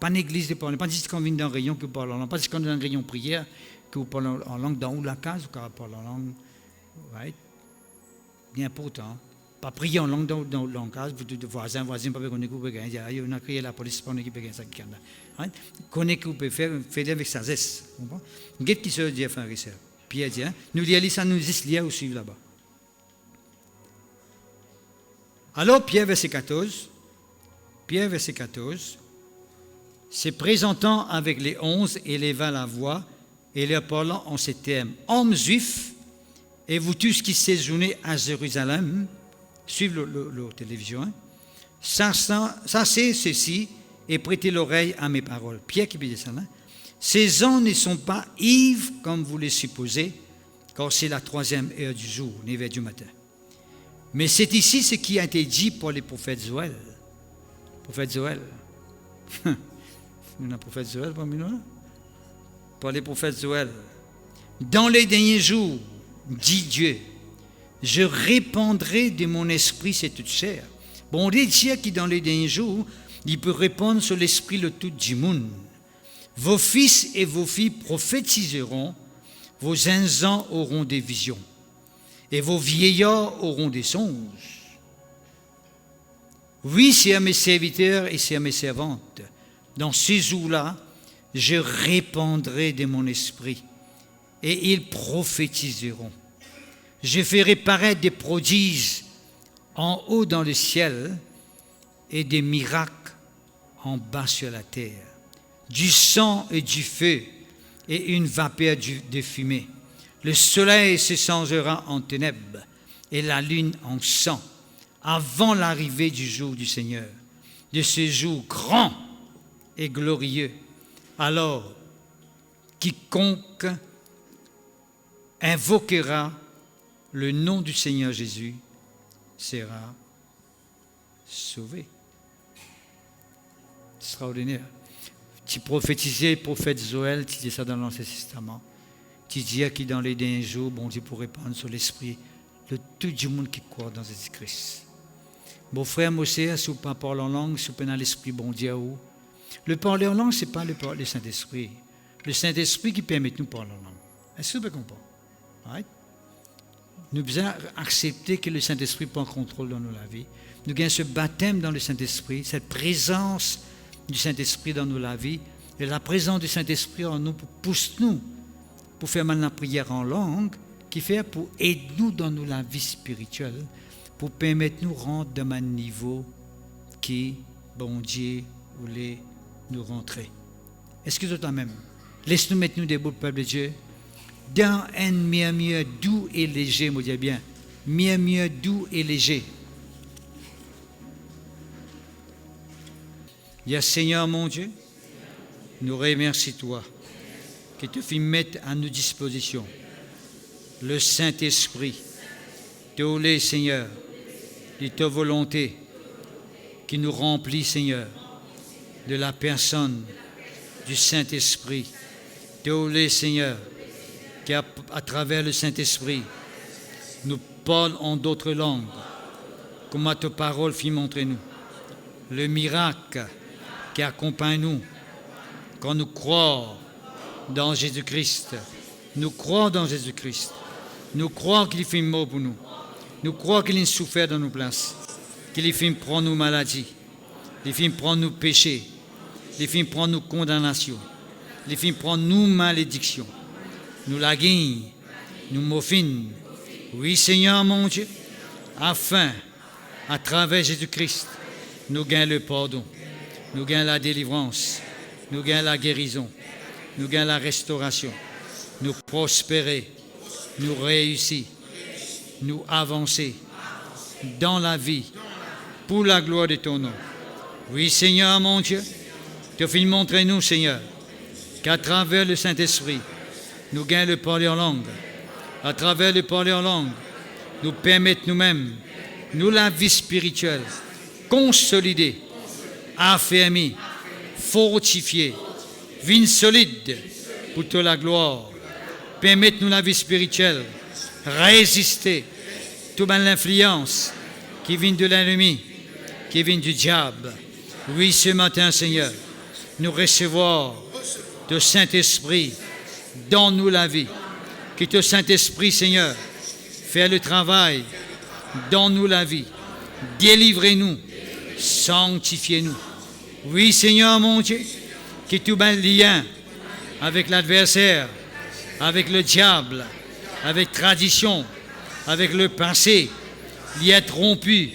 Speaker 4: Pas une église de parler, pas juste quand on vient dans un rayon que vous parlez en langue, pas juste quand on est dans un rayon prière que vous parlez en langue dans haut la case, ou quand vous parlez en langue. Right? Bien important. Pas prier en langue dans la case, vous dites voisin, pas qu'on écoute, on a crié la police, pas qu'on écoute, ça qui est connaît que vous pouvez faire avec sagesse. Qu'est-ce qui se dit, frère et sœur? Pierre dit, nous lisons ça, nous lisons aussi là-bas. Alors, Pierre, verset 14, se présentant avec les 11, éleva la voix et leur parlant en ces termes. Hommes juifs, et vous tous qui séjournez à Jérusalem, suivez la télévision, sachez ceci et prêtez l'oreille à mes paroles. Pierre qui dit ça, ces gens ne sont pas ivres comme vous les supposez, car c'est la 3e heure du jour, 9 heures du matin. Mais c'est ici ce qui a été dit pour les prophètes Joël. Prophète Joël. On a un prophète Joël parmi nous, là? Pour les prophètes Joël. Dans les derniers jours, dit Dieu, je répandrai de mon esprit sur toute chair. Bon, on dit Dieu qui dans les derniers jours, il peut répandre sur l'esprit le tout du monde. Vos fils et vos filles prophétiseront, vos enfants auront des visions, et vos vieillards auront des songes. Oui, c'est à mes serviteurs et c'est à mes servantes. Dans ces jours-là, je répandrai de mon esprit, et ils prophétiseront. Je ferai paraître des prodiges en haut dans le ciel et des miracles en bas sur la terre, du sang et du feu et une vapeur de fumée. Le soleil se changera en ténèbres et la lune en sang avant l'arrivée du jour du Seigneur, de ce jour grand et glorieux. Alors, quiconque invoquera le nom du Seigneur Jésus sera sauvé. Extraordinaire. Tu prophétisais, prophète Joël, tu dis ça dans l'Ancien Testament. Tu dis que dans les derniers jours, bon Dieu pour répandre sur l'esprit de tout le monde qui croit dans Jésus-Christ. Mon frère Mossé, si vous ne parlez en langue, si vous parlez dans l'esprit, bon Dieu, le parler en langue, ce n'est pas le Saint-Esprit. Le Saint-Esprit qui permet de nous parler en langue. Est-ce que vous comprenez? Right? Nous devons accepter que le Saint-Esprit prend contrôle dans nos vies. Nous gagnons ce baptême dans le Saint-Esprit, cette présence du Saint-Esprit dans nos vies. Et la présence du Saint-Esprit en nous pousse nous pour faire maintenant la prière en langue, qui fait pour aider nous dans nos vie spirituelle, pour permettre nous rentrer dans un niveau qui, bon Dieu, voulait nous rentrer. Est-ce que toi même, laisse-nous mettre nous debout, peuple de Dieu, dans un mieux doux et léger, moi dis bien, mieux doux et léger. Dis Seigneur mon Dieu, nous remercions toi que tu fais mettre à nos dispositions le Saint-Esprit, tous les Seigneur, de ta volonté qui nous remplit, Seigneur, de la personne du Saint-Esprit, tous les Seigneur, qui à travers le Saint-Esprit nous parle en d'autres langues, comme ta parole fit montrer nous. Le miracle qui accompagne nous quand nous croyons dans Jésus-Christ. Nous croyons dans Jésus-Christ. Nous croyons qu'il fait mort pour nous. Nous croyons qu'il a souffert dans nos places. Qu'il a fait prendre nos maladies. Il a fait prendre nos péchés. Il a fait prendre nos condamnations. Il a fait prendre nos malédictions. Nous la gagnons. Nous m'offrons. Oui, Seigneur mon Dieu, afin, à travers Jésus-Christ, nous gagnons le pardon. Nous gagnons la délivrance. Nous gagnons la guérison. Nous gagnons la restauration. Nous prospérer. Nous réussir. Nous avancer dans la vie pour la gloire de ton nom. Oui, Seigneur mon Dieu, tu as montré nous, Seigneur, qu'à travers le Saint-Esprit, nous gagnons le parler en langue. À travers le parler en langue, nous permettons nous-mêmes, nous la vie spirituelle, consolidée, affermie, fortifiée, vie solide pour toute la gloire. Permettez-nous la vie spirituelle, résister toute l'influence qui vient de l'ennemi, qui vient du diable. Oui, ce matin, Seigneur, nous recevons le Saint-Esprit dans nous la vie. Que le Saint-Esprit, Seigneur, fait le travail dans nous la vie. Délivrez-nous, sanctifiez-nous. Oui, Seigneur, mon Dieu, que tout le lien avec l'adversaire, avec le diable, avec tradition, avec le passé, y est rompu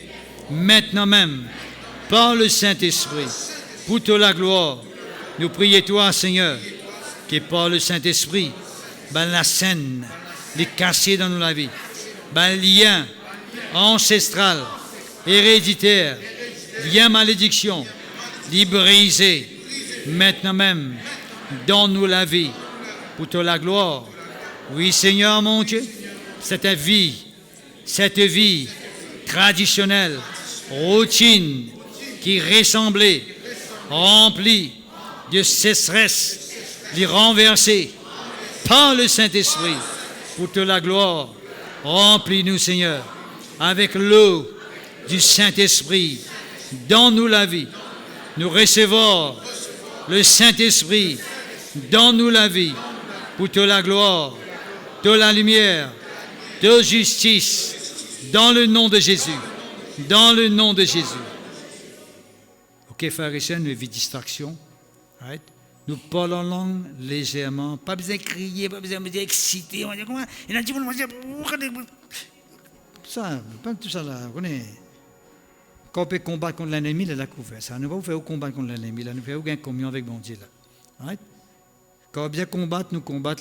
Speaker 4: maintenant même par le Saint-Esprit. Pour toute la gloire, nous prions toi, Seigneur, que par le Saint-Esprit, la scène, les casser dans la vie, lien ancestral, héréditaire, lien malédiction, les briser maintenant même dans nous la vie. Pour toute la gloire. Oui, Seigneur mon Dieu, cette vie traditionnelle, routine, qui ressemblait, remplie de sécheresse, les renverser par le Saint-Esprit. Pour toute la gloire, remplis-nous, Seigneur, avec l'eau du Saint-Esprit dans nous la vie. Nous recevons le Saint-Esprit dans nous la vie. Pour toute la gloire, de la lumière, de justice, dans le nom de Jésus. Dans le nom de Jésus. Ok, frères et sœurs, nous évitons distraction. Right? Nous parlons en langue légèrement. Pas besoin de crier, pas besoin de dire excité. On va dire comment? Il a dit, ça, pas tout ça là. Quand on peut combattre contre l'ennemi, il a couvert. Ça ne va pas faire combattre contre l'ennemi. Là, nous faisons aucun communion avec bon Dieu. Là. Right? Quand on bien combattre,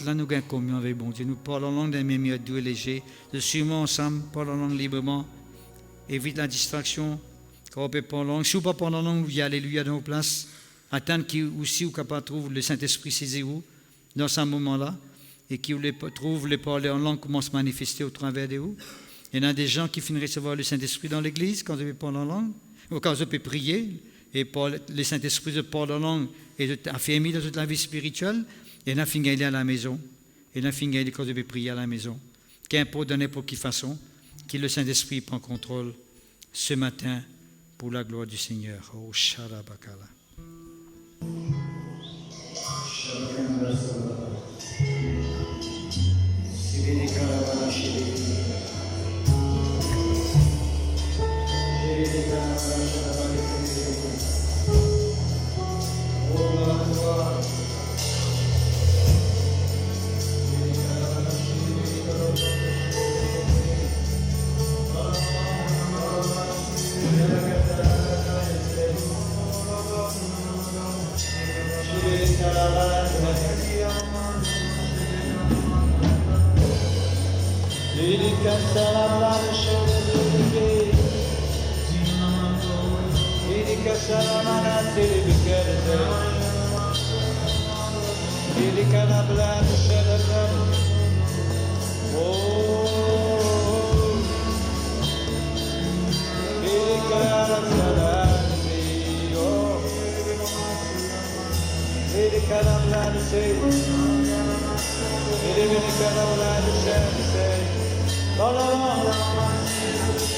Speaker 4: là, nous gagnons communion avec bon Dieu. Nous parlons en langue d'un même doux et léger. Nous suivons ensemble, parlons en langue librement. Évite la distraction. Quand on peut parler en langue, si vous ne parlez pas en langue, vous y allez, alléluia dans vos places. Attendre aussi vous capable trouver le Saint-Esprit saisi vous dans ce moment-là et qui trouve le parler en langue commence à se manifester au travers de vous. Il y en a des gens qui finissent de recevoir le Saint-Esprit dans l'église quand vous parlez en langue. Au cas où je peux prier, et pour le Saint-Esprit de parler en langue et de t'affirmer dans toute la vie spirituelle, et n'a fini à la maison, et n'a fini quand je peux prier à la maison. Qu'importe de n'importe quelle façon, que le Saint-Esprit prend contrôle ce matin pour la gloire du Seigneur. Oh, Shalabakala.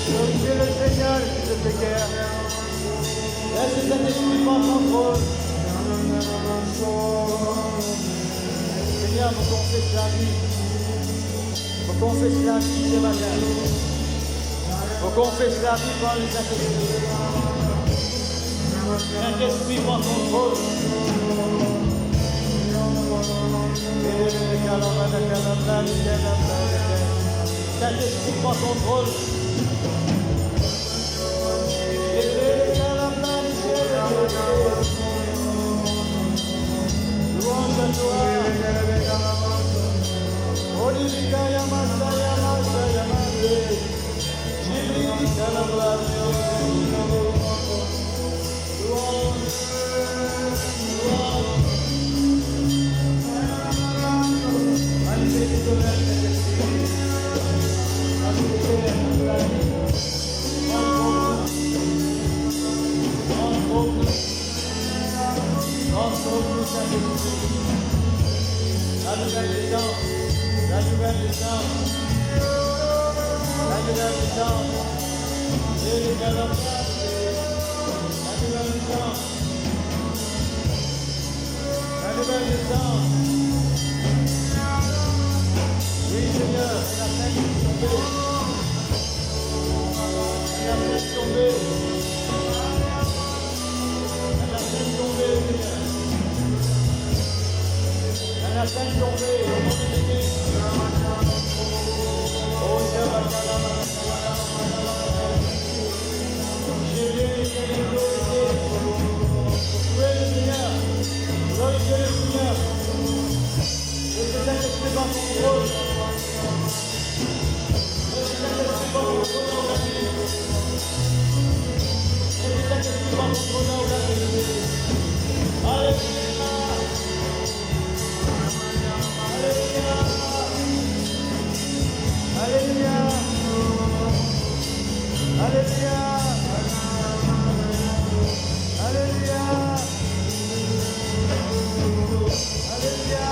Speaker 5: Glorifiez le Seigneur, fils de Péker. Laisse cet esprit prendre contrôle. Seigneur, vous confesse la vie. Vous confesse la vie ce matin. Vous confesse la vie par les Saint-Esprit. Saint-Esprit prend contrôle. Saint-Esprit prend contrôle. Louange à toi. Olivika Yamasa Yamasa Yamase. Jibika Lamase. Louange. Louange. Magnifique tonnerre, Saint-Esprit. La nouvelle naissance, la nouvelle naissance, la nouvelle naissance, et les Galatiens, la nouvelle naissance, la nouvelle naissance. Oui, Seigneur, la tête est tombée. La tête est tombée. La tête est tombée, Seigneur. La tête est tombée, au nom de Jésus. Oh, Seigneur, j'ai vu les glorifiés. Louez le Seigneur. Glorifiez le Seigneur. Et que cet esprit prend contrôle. Et que cet esprit prend contrôle dans la vie. Et que cet esprit prend contrôle dans la vie. Alléluia. Alléluia. Alléluia. Alléluia. Alléluia.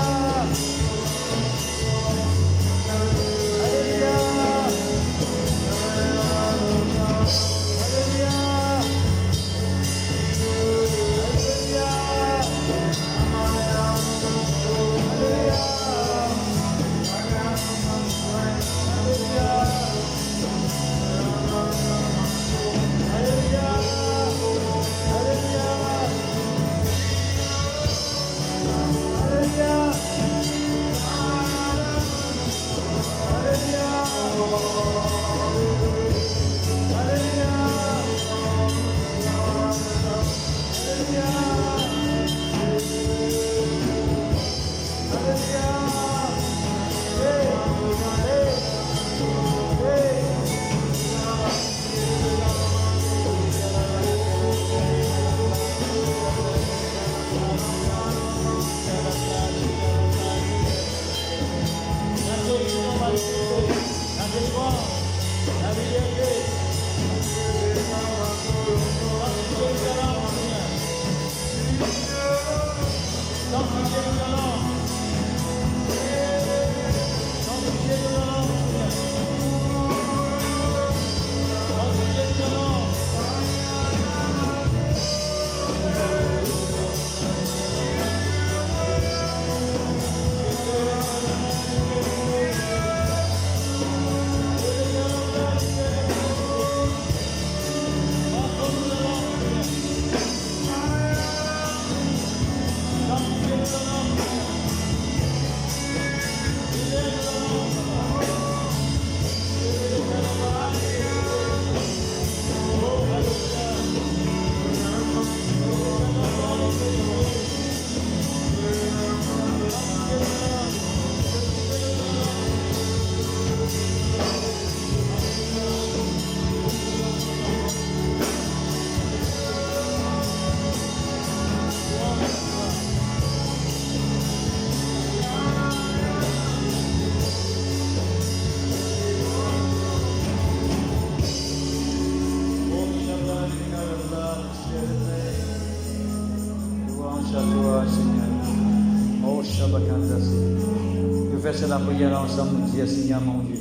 Speaker 3: Nous faisons la prière ensemble, nous disons, Seigneur mon Dieu,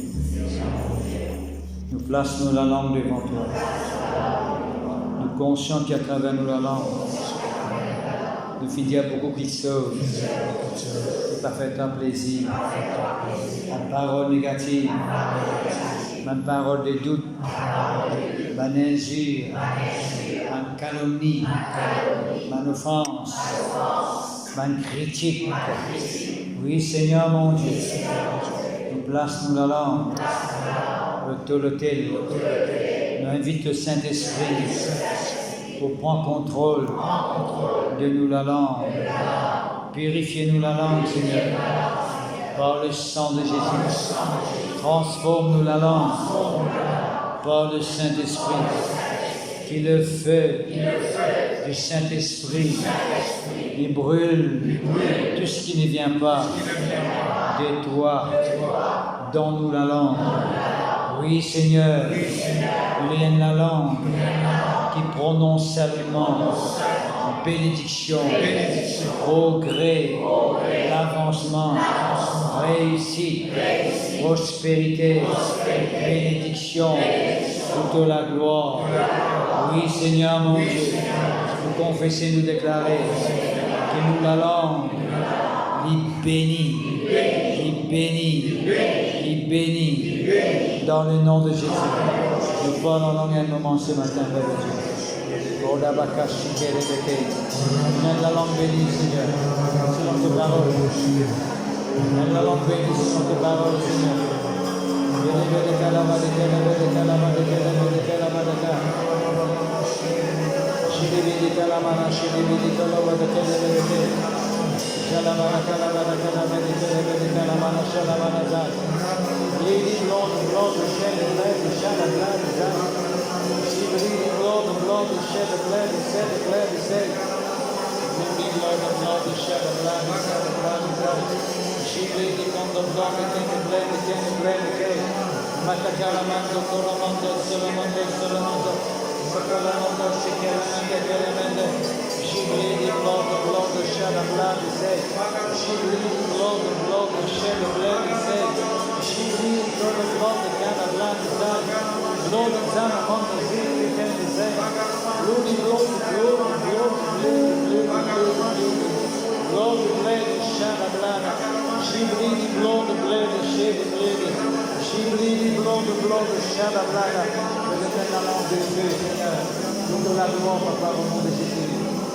Speaker 3: nous plaçons la langue devant toi. Nous conscients qu'à travers nous la langue, nous finissons beaucoup qui sauvent, qui t'a fait un plaisir, une parole négative, une parole de doute, une injure, une calomnie, une offense, une critique. Oui, Seigneur mon Dieu, nous plaçons la langue, l'autorité, nous invite le Saint-Esprit pour prendre contrôle de nous la langue. Purifiez-nous la langue, Seigneur, par le sang de Jésus. Transforme-nous la langue par le Saint-Esprit. Qui le feu du Saint-Esprit, il brûle tout ce qui ne vient pas de toi. Donne-nous la langue. Oui, Seigneur, il y a la langue qui prononce seulement bénédiction, progrès, avancement, réussite, prospérité, bénédiction, toute la gloire. Oui, Seigneur mon Dieu, nous confesser, nous déclarer que nous la langue, il bénit, il bénit, il bénit, dans le nom de Jésus. Nous parlons en langue un moment ce matin, Père Dieu. Mène la langue bénie, Seigneur, selon tes paroles. Mène la langue bénie, selon tes paroles, Seigneur.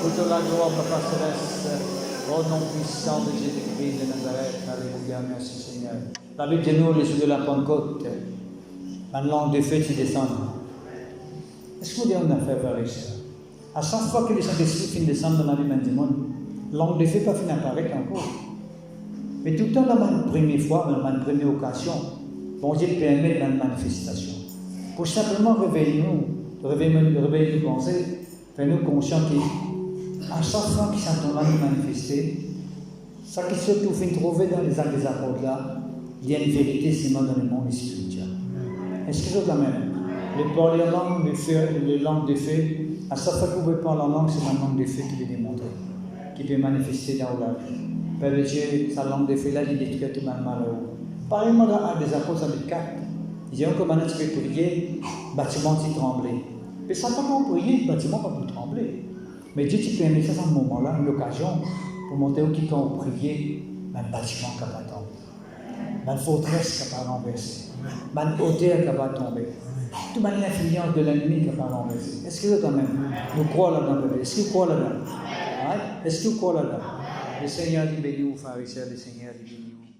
Speaker 3: Toute la gloire, Papa Céleste, au nom puissant de Jésus-Christ de Nazareth. Alléluia, merci Seigneur. La Bible dit nous, les jours de la Pentecôte, la langue de feu qui descend. Est-ce que vous avez une affaire avec ça? À chaque fois que le Saint-Esprit finit de descendre dans la vie du monde, la langue de feu pas finir apparaître encore. Mais tout le temps, dans la première fois, dans la première occasion, bon Dieu permet la manifestation. Pour simplement réveiller nos pensées, faire nous conscients qu'à chaque fois qu'ils sont là nous manifester, ça qui se trouve trouver dans les actes des apôtres là, il y a une vérité seulement dans le monde spirituel. Est-ce que c'est quand même? Le parler en langue, le langue de feu, à chaque fois que vous parlez en langue, c'est la langue de feu qui peut démontrer, qui peut manifester dans la vie. Père de Dieu, sa langue de feu là, il détruit tout le malheureux. Parlez-moi dans l'acte des apôtres, chapitre 4. Il dit que maintenant tu peux prier, le bâtiment qui tremblait. Mais ça pas qu'on prier, le bâtiment va pas trembler. Mais Dieu tu permet ça à ce moment-là, une occasion, pour montrer où qui quand on prier, le bâtiment qui va tomber. La forteresse qui va renverser. La hauteur qui va tomber. Toute l'influence de l'ennemi qui va renverser. Est-ce que vous quand même, nous croyons là-dedans? Est-ce que vous croyez là-dedans? Est-ce que vous croyez là-dedans? Le Seigneur dit béni aux pharisiens, le Seigneur dit béni aux